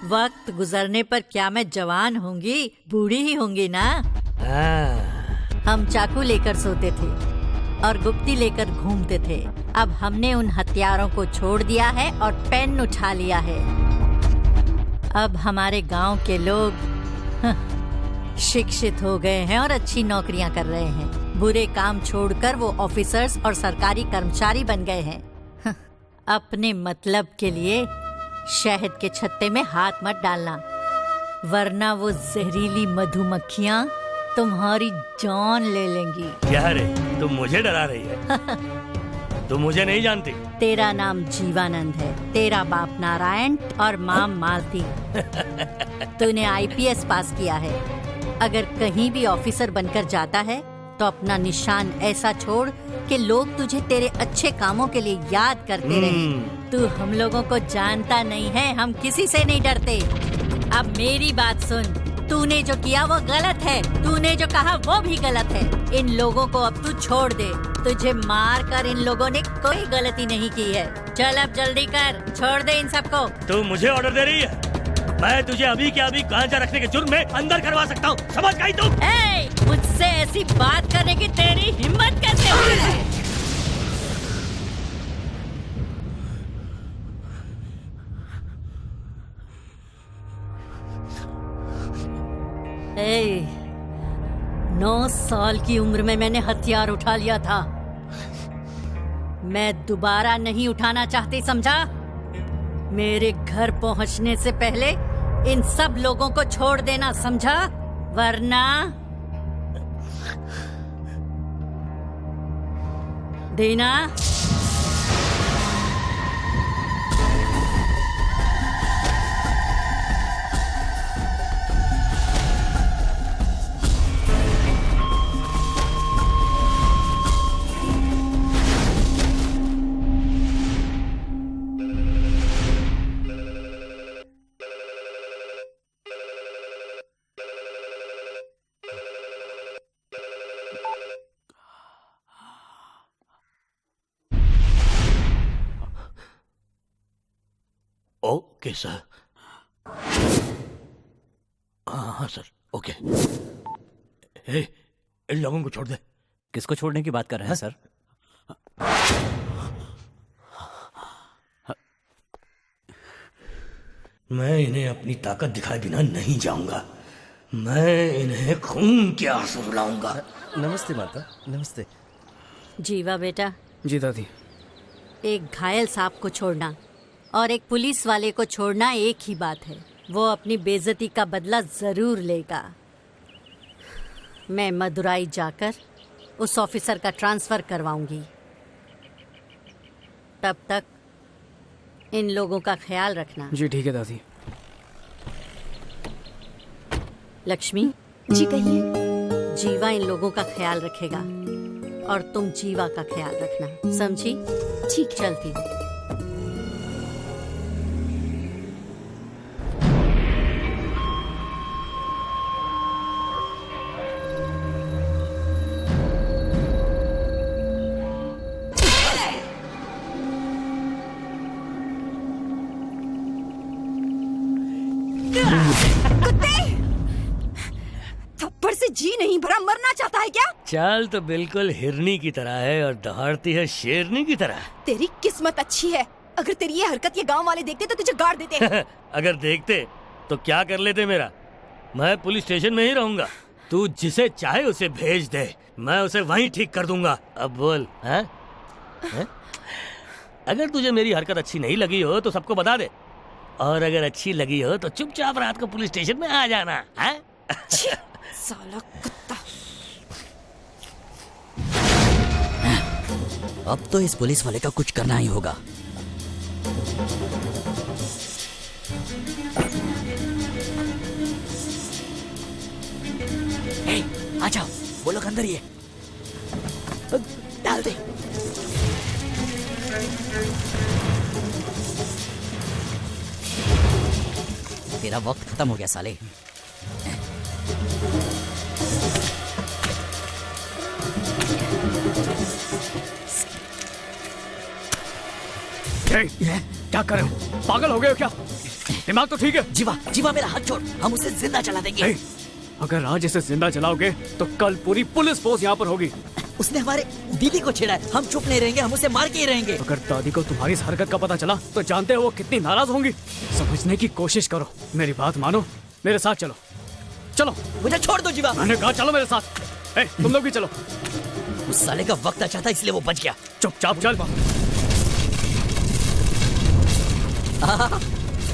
वक्त गुजरने पर क्या मैं जवान होंगी, बूढ़ी ही होंगी ना। हम चाकू लेकर सोते थे और गुप्ती लेकर घूमते थे। अब हमने उन हथियारों को छोड़ दिया है और पेन उठा लिया है। अब हमारे गांव के लोग शिक्षित हो गए हैं और अच्छी नौकरियां कर रहे हैं। बुरे काम छोड़कर वो ऑफिसर्स और सरकारी कर्मचारी बन गए हैं। अपने मतलब के लिए शहद के छत्ते में हाथ मत डालना, वरना वो जहरीली मधुमक्खियाँ तुम्हारी जान ले लेंगी। क्या रे, तुम मुझे डरा रही है? तुम मुझे नहीं जानती। तेरा नाम जीवानंद है, तेरा बाप नारायण और माँ मालती। तूने IPS पास किया है। अगर कहीं भी ऑफिसर बनकर जाता है तो अपना निशान ऐसा छोड़ कि लोग तुझे तेरे अच्छे कामों के लिए याद करते रहे। तू हम लोगों को जानता नहीं है, हम किसी से नहीं डरते। अब मेरी बात सुन, तूने जो किया वो गलत है, तूने जो कहा वो भी गलत है। इन लोगों को अब तू छोड़ दे, तुझे मार कर इन लोगों ने कोई गलती नहीं की है। चल अब जल्दी कर, छोड़ दे इन सबको। तू मुझे ऑर्डर दे रही है? मैं तुझे अभी के अभी गांजा रखने के जुर्म में अंदर करवा सकता हूँ, समझ गई तू? मुझसे ऐसी बात करने की तेरी हिम्मत कैसे हुई? ए, 9 साल की उम्र में मैंने हथियार उठा लिया था, मैं दोबारा नहीं उठाना चाहती, समझा? मेरे घर पहुंचने से पहले इन सब लोगों को छोड़ देना, समझा? वरना दीना, ओके सर। हाँ सर, ओके। इन लोगों को छोड़ दे। किसको छोड़ने की बात कर रहे हैं सर? मैं इन्हें अपनी ताकत दिखाए बिना नहीं जाऊंगा, मैं इन्हें खून के आंसू रुलाऊंगा। नमस्ते माता। नमस्ते। जीवा बेटा। जी दादी। एक घायल सांप को छोड़ना और एक पुलिस वाले को छोड़ना एक ही बात है। वो अपनी बेइज्जती का बदला जरूर लेगा। मैं मदुराई जाकर उस ऑफिसर का ट्रांसफर करवाऊंगी। तब तक इन लोगों का ख्याल रखना। जी ठीक है दादी। लक्ष्मी। जी कहिए। जीवा इन लोगों का ख्याल रखेगा और तुम जीवा का ख्याल रखना, समझी? ठीक। चलती। थप्पड़ से जी नहीं भरा, मरना चाहता है क्या? चाल तो बिल्कुल हिरनी की तरह है और दहाड़ती है शेरनी की तरह। तेरी किस्मत अच्छी है, अगर तेरी ये हरकत ये गांव वाले देखते तो तुझे गाड़ देते। अगर देखते तो क्या कर लेते मेरा? मैं पुलिस स्टेशन में ही रहूंगा। तू जिसे चाहे उसे भेज दे, मैं उसे वहीं ठीक कर दूंगा। अब बोल, हैं? हैं? अगर तुझे मेरी हरकत अच्छी नहीं लगी हो तो सबको बता दे, और अगर अच्छी लगी हो तो चुपचाप रात को पुलिस स्टेशन में आ जाना। हैं? साला कुत्ता। अब तो इस पुलिस वाले का कुछ करना ही होगा। आ जाओ, वो लोग अंदर ही है। डाल दे। तेरा वक्त खत्म हो गया साले। क्या कर रहे हो? पागल हो गए हो क्या? दिमाग तो ठीक है? जीवा, जीवा मेरा हाथ छोड़, हम उसे जिंदा जला देंगे। अगर आज इसे जिंदा जलाओगे तो कल पूरी पुलिस फोर्स यहाँ पर होगी। उसने हमारे दीदी को छेड़ा है, हम चुप नहीं रहेंगे, हम उसे मार के ही रहेंगे। अगर दादी को तुम्हारी इस हरकत का पता चला तो जानते हो वो कितनी नाराज होंगी। समझने की कोशिश करो, मेरी बात मानो, मेरे साथ चलो। चलो। मुझे छोड़ दो जीवा। मैंने कहा चलो मेरे साथ। तुम लोग भी चलो। उस साले का वक्त अच्छा था इसलिए वो बच गया। चुपचाप चल।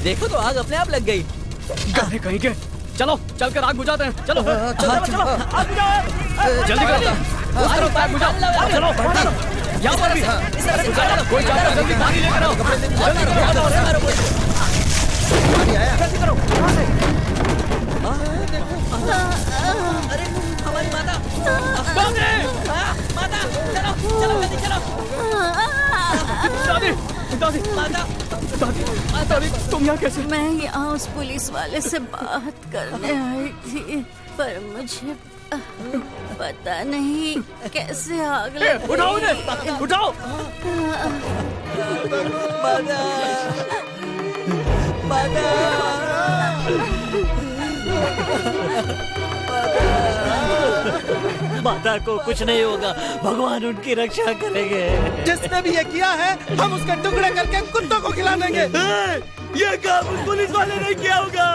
देखो तो आग अपने आप लग गई। गाने कहीं के। चलो चलकर आग बुझाते हैं। चलो चलो आग बुझाओ, जल्दी करो। उस तरफ आग बुझाओ। चलो यहाँ पर भी कोई जाकर जल्दी पानी लेकर आओ। जल्दी करो। अरे हमारी माता माता चलो चलो जल्दी चलो दादी दादी माता दादी दादी तुम यहाँ कैसे? मैं यहाँ उस पुलिस वाले से बात करने आई थी, पर मुझे पता नहीं कैसे आग लग उठाओ उन्हें, उठाओ। माता को कुछ नहीं होगा, भगवान उनकी रक्षा करेंगे। जिसने भी ये किया है हम उसके टुकड़े करके कुत्तों को खिला देंगे। ये काम उस पुलिस वाले ने किया होगा।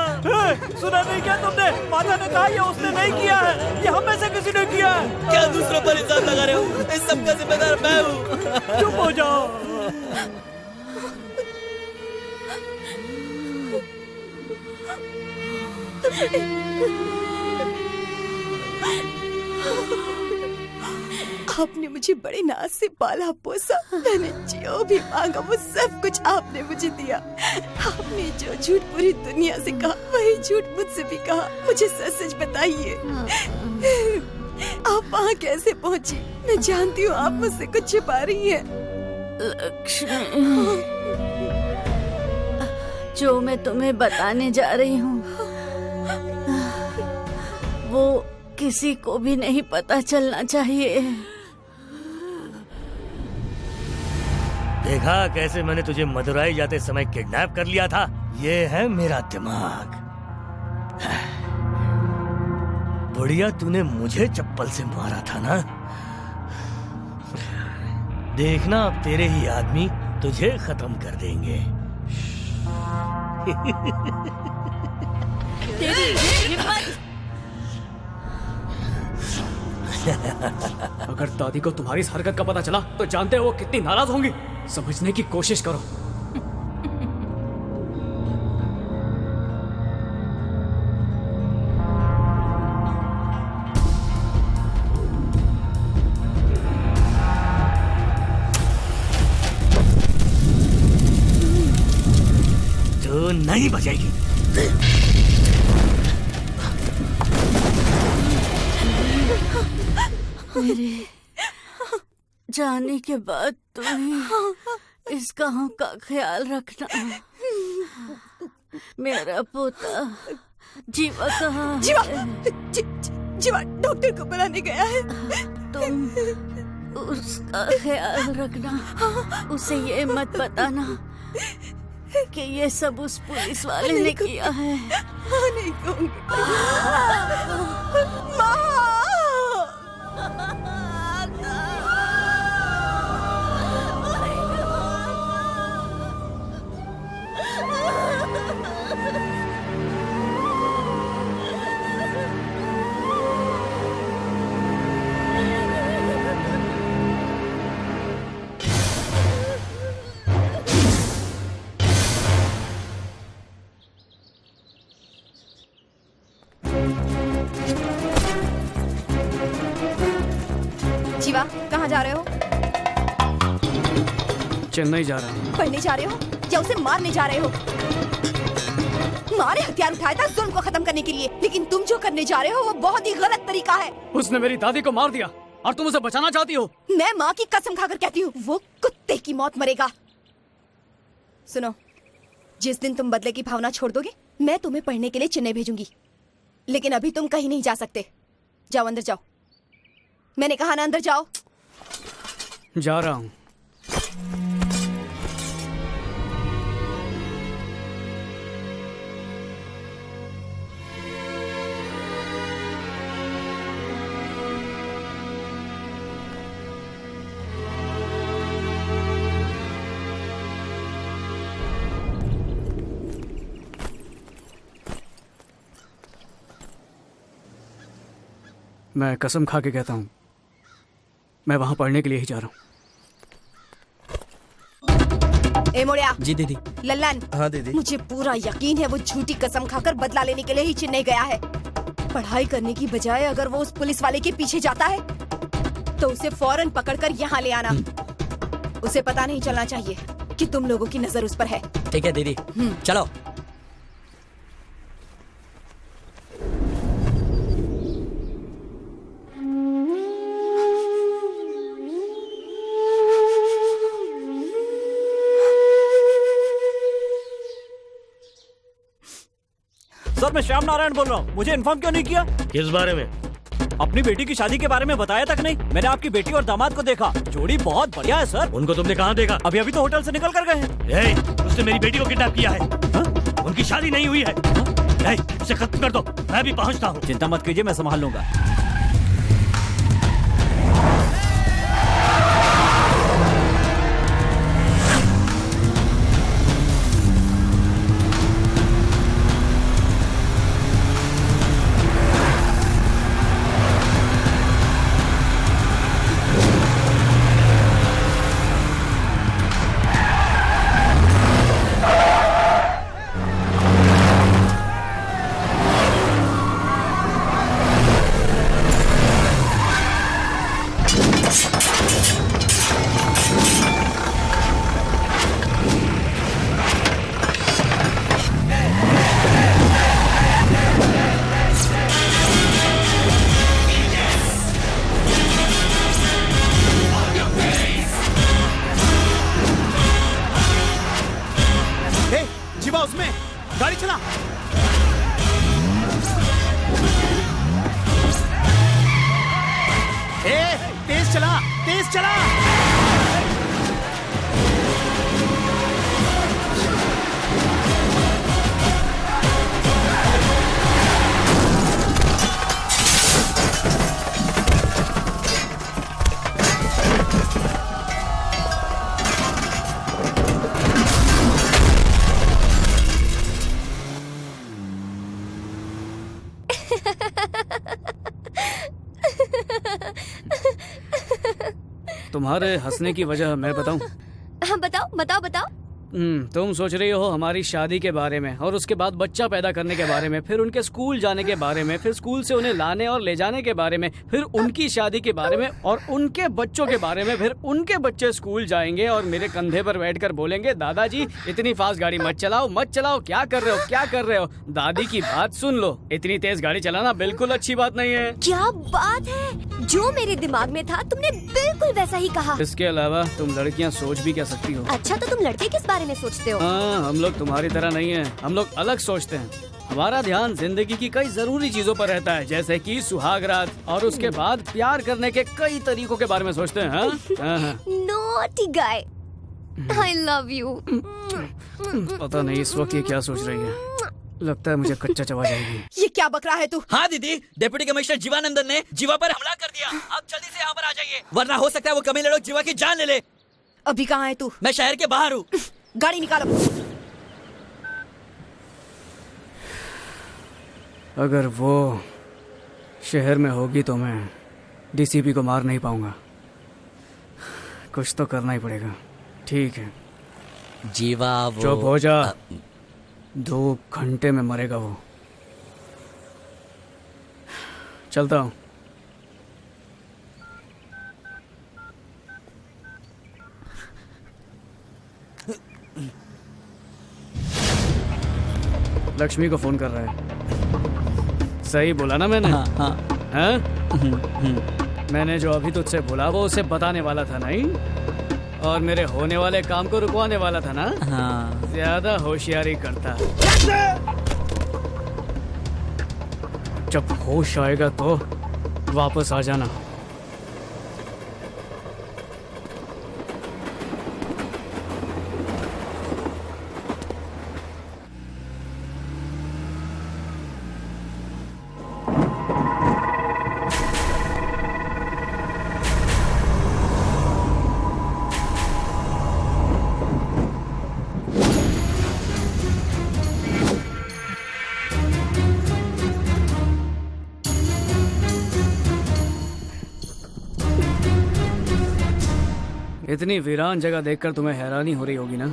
सुना नहीं क्या तुमने? माता ने कहा ये उसने नहीं किया है, ये हम में से किसी ने किया है। क्या दूसरों पर इल्जाम लगा रहे हो? इस सब का जिम्मेदार मैं हूँ। चुप हो जाओ। आपने मुझे बड़े नाज से पाला पोसा, मैंने जो भी मांगा वो सब कुछ आपने मुझे दिया। आपने जो झूठ पूरी दुनिया से कहा वही झूठ मुझसे भी कहा। मुझे सच सच बताइए, आप वहाँ कैसे पहुँची? मैं जानती हूँ आप मुझसे कुछ छिपा रही हैं। लक्ष्मी, जो मैं तुम्हें बताने जा रही हूँ वो किसी को भी नहीं पता चलना चाहिए। देखा कैसे मैंने तुझे मदुराई जाते समय किडनैप कर लिया था? ये है मेरा दिमाग। बुढ़िया, तूने मुझे चप्पल से मारा था ना? देखना अब तेरे ही आदमी तुझे खत्म कर देंगे। अगर दादी को तुम्हारी इस हरकत का पता चला तो जानते हो वो कितनी नाराज होंगी। समझने की कोशिश करो। तू नहीं बचेगी। मेरे जाने के बाद तुम्हें इस गांव का ख्याल रखना। मेरा पोता जीवा कहाँ है? जीवा डॉक्टर को बुलाने गया है। तुम उसका ख्याल रखना, उसे ये मत बताना कि ये सब उस पुलिस वाले ने किया है। नहीं कहूँगी। माँ! जीवा, कहाँ जा रहे हो? चेन्नई जा रहा हूँ। पढ़ने जा रहे हो या उसे मारने जा रहे हो? मारे हथियार उठाया था जुल्म को खत्म करने के लिए, लेकिन तुम जो करने जा रहे हो वो बहुत ही गलत तरीका है। उसने मेरी दादी को मार दिया और तुम उसे बचाना चाहती हो। मैं माँ की कसम खाकर कहती हूँ वो कुत्ते की मौत मरेगा। सुनो, जिस दिन तुम बदले की भावना छोड़ दोगे मैं तुम्हें पढ़ने के लिए चेन्नई भेजूंगी, लेकिन अभी तुम कहीं नहीं जा सकते। जाओ अंदर जाओ, मैंने कहा ना अंदर जाओ। जा रहा हूँ। मैं कसम खा के कहता हूँ मैं वहां पढ़ने के लिए ही जा रहा हूँ। ए मोड़िया। जी दीदी। लल्लन। हाँ दीदी। मुझे पूरा यकीन है वो झूठी कसम खाकर बदला लेने के लिए ही चेन्नई गया है। पढ़ाई करने की बजाय अगर वो उस पुलिस वाले के पीछे जाता है तो उसे फौरन पकड़कर यहाँ ले आना। उसे पता नहीं चलना चाहिए कि तुम लोगों की नजर उस पर है। ठीक है दीदी, चलो। सर मैं श्याम नारायण बोल रहा हूँ। मुझे इन्फॉर्म क्यों नहीं किया? किस बारे में? अपनी बेटी की शादी के बारे में बताया तक नहीं। मैंने आपकी बेटी और दामाद को देखा, जोड़ी बहुत बढ़िया है सर। उनको तुमने कहाँ देखा? अभी अभी तो होटल से निकल कर गए हैं। उसने मेरी बेटी को किडनैप किया है। उनकी शादी नहीं हुई है। उसे खत्म कर दो, मैं भी पहुँचता हूँ। चिंता मत कीजिए, मैं संभाल लूंगा। उसमें गाड़ी चला। तेज चला, तेज चला। तुम्हारे हंसने की वजह मैं बताऊं? हाँ बताओ बताओ बताओ। तुम सोच रही हो हमारी शादी के बारे में, और उसके बाद बच्चा पैदा करने के बारे में, फिर उनके स्कूल जाने के बारे में, फिर स्कूल से उन्हें लाने और ले जाने के बारे में, फिर उनकी शादी के बारे में और उनके बच्चों के बारे में, फिर उनके बच्चे स्कूल जाएंगे और मेरे कंधे पर बैठकर बोलेंगे दादाजी इतनी फास्ट गाड़ी मत चलाओ मत चलाओ, क्या कर रहे हो क्या कर रहे हो। दादी की बात सुन लो, इतनी तेज गाड़ी चलाना बिल्कुल अच्छी बात नहीं है। क्या बात है, जो मेरे दिमाग में था तुमने बिल्कुल वैसा ही कहा। इसके अलावा तुम लड़कियाँ सोच भी क्या सकती हो। अच्छा तो तुम लड़के किस बारे में सोचते हो? हाँ, हम लोग तुम्हारी तरह नहीं हैं, हम लोग अलग सोचते हैं। हमारा ध्यान जिंदगी की कई जरूरी चीजों पर रहता है, जैसे कि सुहागरात, और उसके बाद प्यार करने के कई तरीकों के बारे में सोचते हैं। हाँ? Naughty guy, I love you. पता नहीं इस वक्त ये क्या सोच रही है, लगता है मुझे कच्चा चबा जाएगी। ये क्या बक रहा है तू? हाँ दीदी, डिप्टी कमिश्नर जीवानंदन ने जीवा पर हमला कर दिया। आप जल्दी से यहाँ पर आ जाइए, वरना हो सकता है वो कमीने लोग जीवा की जान ले ले। अभी कहाँ है तू? मैं शहर के बाहर हूँ। गाड़ी निकालो। अगर वो शहर में होगी तो मैं डीसीपी को मार नहीं पाऊंगा, कुछ तो करना ही पड़ेगा। ठीक है जीवा, वो चुप हो जा, 2 घंटे में मरेगा वो। चलता हूँ। लक्ष्मी को फोन कर रहा है। सही बोला ना मैंने? हाँ, हाँ। मैंने जो अभी तुझसे बोला वो उसे बताने वाला था नहीं, और मेरे होने वाले काम को रुकवाने वाला था ना। हाँ। ज्यादा होशियारी करता। जब होश आएगा तो वापस आ जाना। इतनी वीरान जगह देखकर तुम्हें हैरानी हो रही होगी ना।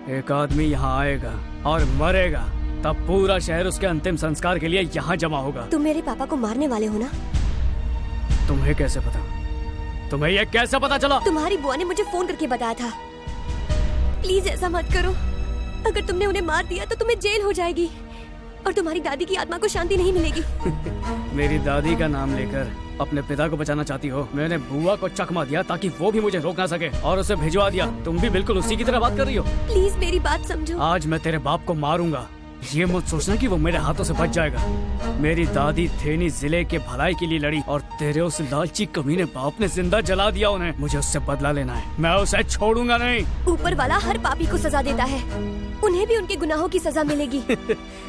एक आदमी यहाँ आएगा और मरेगा, तब पूरा शहर उसके अंतिम संस्कार के लिए यहाँ जमा होगा। तुम मेरे पापा को मारने वाले हो ना? तुम्हें कैसे पता? तुम्हें ये कैसे पता चला? तुम्हारी बुआ ने मुझे फोन करके बताया था। प्लीज ऐसा मत करो, अगर तुमने उन्हें मार दिया तो तुम्हें जेल हो जाएगी और तुम्हारी दादी की आत्मा को शांति नहीं मिलेगी। मेरी दादी का नाम लेकर अपने पिता को बचाना चाहती हो? मैंने बुआ को चकमा दिया ताकि वो भी मुझे रोक ना सके और उसे भिजवा दिया। तुम भी बिल्कुल उसी की तरह बात कर रही हो। प्लीज मेरी बात समझो। आज मैं तेरे बाप को मारूंगा ये मत सोचना कि वो मेरे हाथों से बच जाएगा। मेरी दादी थेनी जिले के भलाई के लिए लड़ी और तेरे उस लालची कमीने बाप ने जिंदा जला दिया उन्हें। मुझे उससे बदला लेना है, मैं उसे छोड़ूंगा नहीं। ऊपर वाला हर पापी को सजा देता है, उन्हें भी उनके गुनाहों की सजा मिलेगी।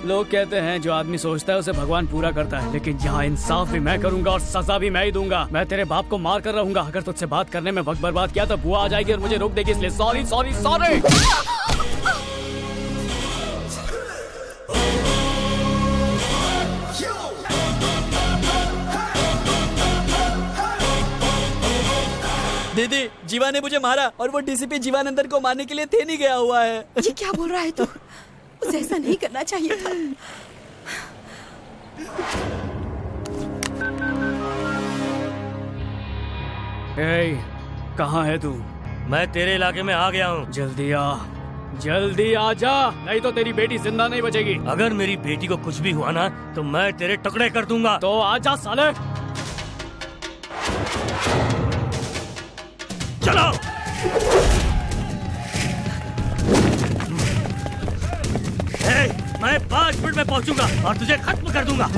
लोग कहते हैं जो आदमी सोचता है उसे भगवान पूरा करता है, लेकिन यहाँ इंसाफ भी मैं करूंगा और सजा भी मैं ही दूंगा। मैं तेरे बाप को मार कर रहूंगा। अगर तुझसे बात करने में वक्त बर्बाद किया तो बुआ आ जाएगी और मुझे रोक देगी, इसलिए सॉरी सॉरी सॉरी। दीदी, जीवा ने मुझे मारा और वो डीसीपी जीवानंदन को मारने के लिए थे नहीं गया हुआ है। ये क्या बोल रहा है तू? उसे ऐसा नहीं करना चाहिए था। कहाँ है तू? मैं तेरे इलाके में आ गया हूँ। जल्दी आ, जल्दी आ जा, नहीं तो तेरी बेटी जिंदा नहीं बचेगी। अगर मेरी बेटी को कुछ भी हुआ ना तो मैं तेरे टुकड़े कर दूंगा। तो आ जा साले। चलो। मैं 5 मिनट में पहुंचूंगा और तुझे खत्म कर दूंगा।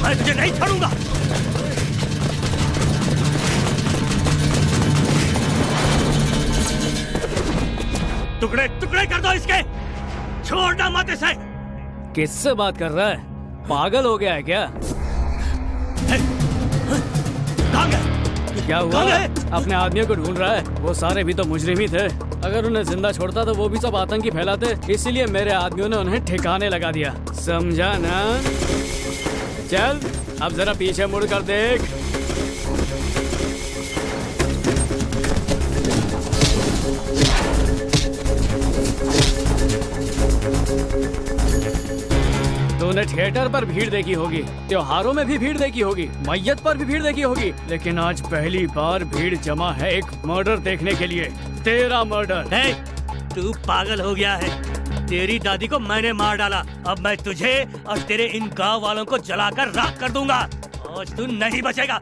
मैं तुझे नहीं छोड़ूंगा। टुकड़े टुकड़े कर दो इसके, छोड़ना मत इसे। किससे बात कर रहा है? पागल हो गया है क्या? क्या हुआ? अपने आदमियों को ढूंढ रहा है? वो सारे भी तो मुजरिम ही थे। अगर उन्हें जिंदा छोड़ता तो वो भी सब आतंकी फैलाते, इसीलिए मेरे आदमियों ने उन्हें ठिकाने लगा दिया। समझा ना? चल अब जरा पीछे मुड़ कर देख। तूने थिएटर पर भीड़ देखी होगी, त्योहारों में भी भीड़ देखी होगी, मैयत पर भी भीड़ देखी होगी, लेकिन आज पहली बार भीड़ जमा है एक मर्डर देखने के लिए। तेरा मर्डर। तू पागल हो गया है। तेरी दादी को मैंने मार डाला, अब मैं तुझे और तेरे इन गांव वालों को जलाकर राख कर दूंगा। आज तू नहीं बचेगा।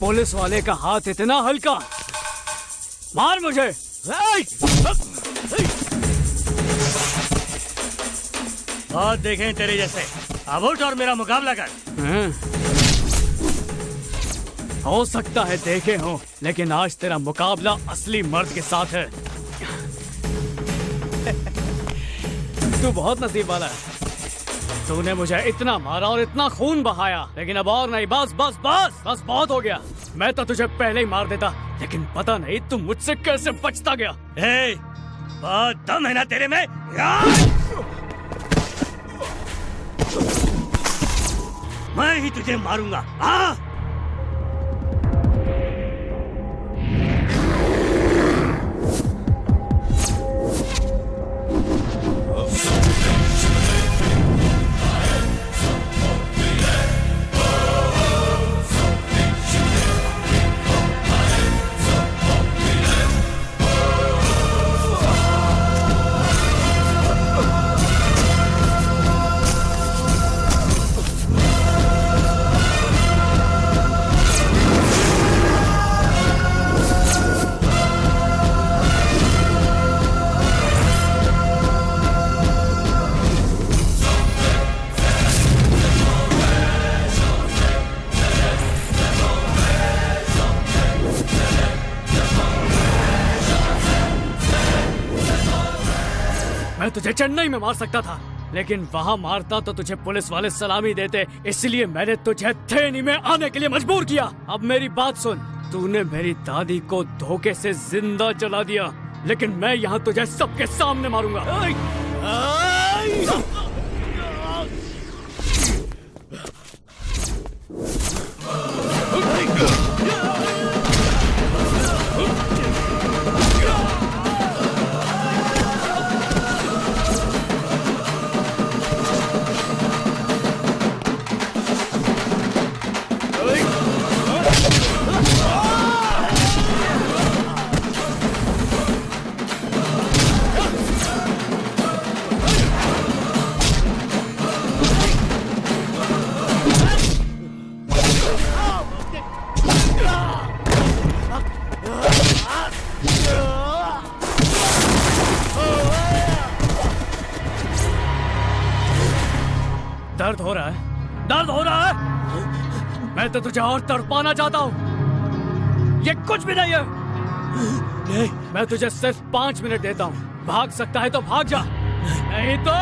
पुलिस वाले का हाथ इतना हल्का, मार मुझे। बहुत देखे तेरे जैसे, अब उठ और मेरा मुकाबला कर। हो सकता है देखे हो, लेकिन आज तेरा मुकाबला असली मर्द के साथ है। तू बहुत नसीब वाला है। तूने मुझे इतना मारा और इतना खून बहाया, लेकिन अब और नहीं। बस बस बस बस बहुत हो गया। मैं तो तुझे पहले ही मार देता, लेकिन पता नहीं तू मुझसे कैसे बचता गया। बहुत दम है ना तेरे में। मैं ही तुझे मारूंगा। तुझे चेन्नई में मार सकता था, लेकिन वहाँ मारता तो तुझे पुलिस वाले सलामी देते, इसलिए मैंने तुझे थेनी में आने के लिए मजबूर किया। अब मेरी बात सुन, तूने मेरी दादी को धोखे से जिंदा जला दिया, लेकिन मैं यहाँ तुझे सबके सामने मारूंगा। दर्द हो रहा है? दर्द हो रहा है? मैं तो तुझे और तड़पाना चाहता हूँ। ये कुछ भी नहीं है। नहीं। मैं तुझे सिर्फ 5 मिनट देता हूँ। भाग सकता है तो भाग जा, नहीं तो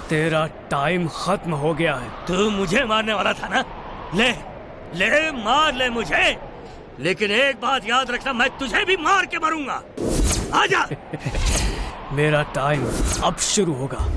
तेरा टाइम खत्म हो गया है। तू मुझे मारने वाला था ना? ले ले मार ले मुझे, लेकिन एक बात याद रखना, मैं तुझे भी मार के मरूंगा। आजा। मेरा टाइम अब शुरू होगा।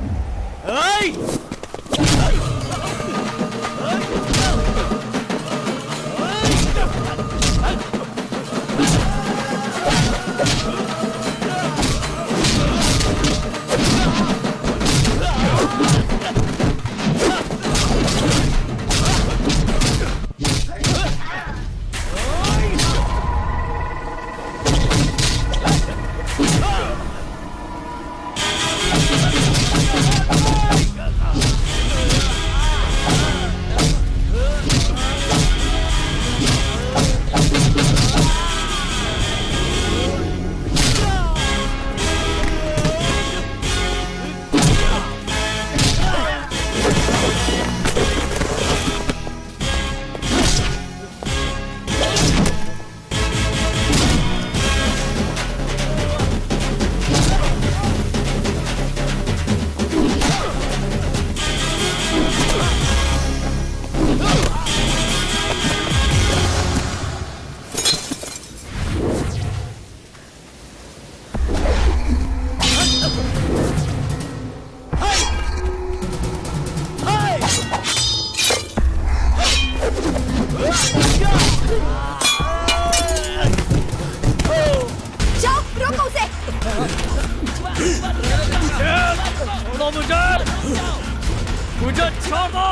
मुझे छोड़ दो,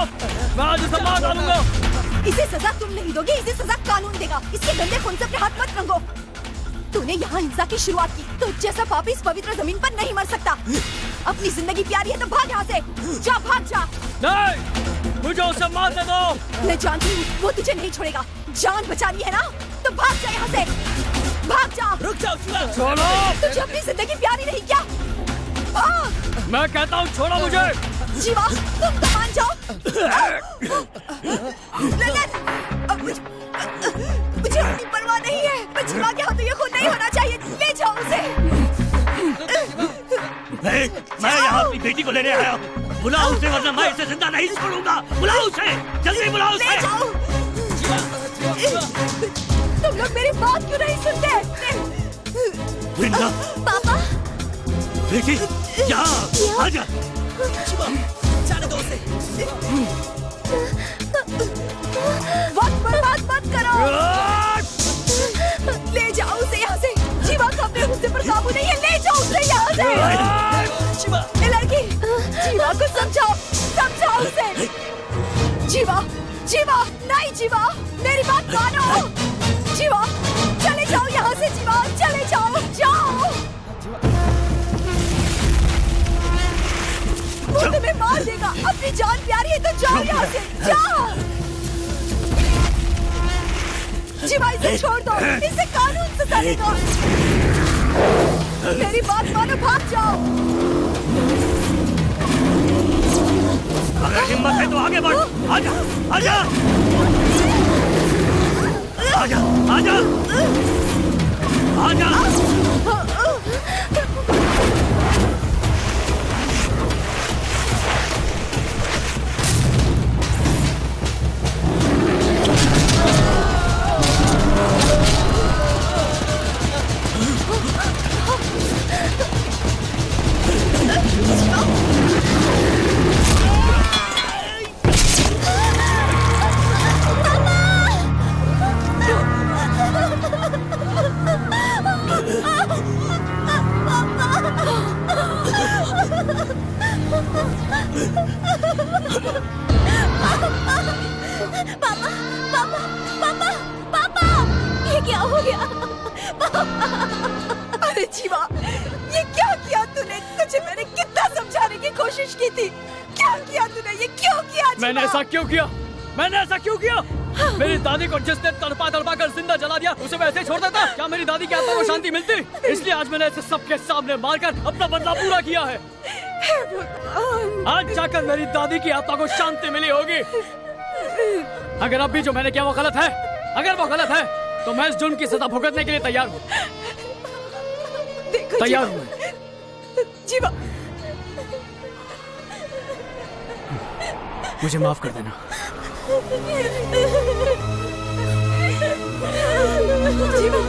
मैं आज उसे मार डालूंगा। इसे सजा तुम नहीं दोगे, इसे सजा कानून देगा। इसके गंदे खून से अपने हाथ मत रंगो। तूने यहाँ हिंसा की शुरुआत की, तो जैसा पापी इस पवित्र जमीन पर नहीं मर सकता। अपनी जिंदगी प्यारी है तो भाग यहाँ से, जा भाग जा। नहीं, मुझे उसे मार दे दो। मैं जानती हूँ वो तुझे नहीं छोड़ेगा। जान बचानी है ना, तो भाग जा यहाँ से, भाग जा। रुक जाओ, छोड़ो। तुझे अपनी जिंदगी प्यारी नहीं क्या? भाग। मैं कहता हूँ छोड़ो मुझे। जीवा, तुम तो मान जाओ। मुझे अपनी परवाह नहीं है। मैं जीवा के हाथों ये खून नहीं होना चाहिए। ले जाओ उसे। मैं यहाँ अपनी बेटी को लेने आया हूँ। बुलाओ उसे, वरना मैं इसे जिंदा नहीं छोड़ूंगा। बुलाओ उसे, जल्दी बुलाओ उसे। ले जाओ। तुम लोग मेरी बात क्यों नहीं सुनते? वृंदा। पापा, बेटी यहाँ आजा। जाने दो उसे। वक्त बर्बाद मत करो। ले जाओ उसे यहाँ से। जीवा को अपने गुस्से पर काबू नहीं है, ले जाओ उसे यहाँ से। ए लड़की, जीवा को समझाओ, समझाओ उसे। जीवा, जीवा, नहीं जीवा, मेरी बात मानो। जीवा, चले जाओ यहाँ से। जीवा, चले जाओ, जाओ। वो तुम्हें मार देगा। अपनी जान प्यारी है तो जाओ यहाँ से, जाओ। जीवा, इसे छोड़ दो, इसे कानून से सजा दो। मेरी बात मानो, भाग जाओ। अगर हिम्मत है तो आगे बढ़। आजा, आजा, आजा, आजा, आजा। पापा, पापा, पापा, पापा, ये क्या हो गया? पापा। अरे जीवा, ये क्या किया तूने? तुझे मैंने कितना समझाने की कोशिश की थी। क्या किया तूने? ये क्यों किया जीवा? मैंने ऐसा क्यों किया? मैंने ऐसा क्यों किया? मेरी दादी को जिसने तड़पा तड़पा कर जिंदा जला दिया, उसे मैं ऐसे छोड़ देता? क्या मेरी दादी की आत्मा को शांति मिलती? इसलिए आज मैंने इसे सबके सामने मारकर अपना बदला पूरा किया है। आज जाकर मेरी दादी की आत्मा को शांति मिली होगी। अगर अब भी जो मैंने किया वो गलत है, अगर वो गलत है तो मैं इस जुर्म की सजा भुगतने के लिए तैयार हूँ। तैयार हूँ जीवा। मुझे माफ कर देना। जीवा,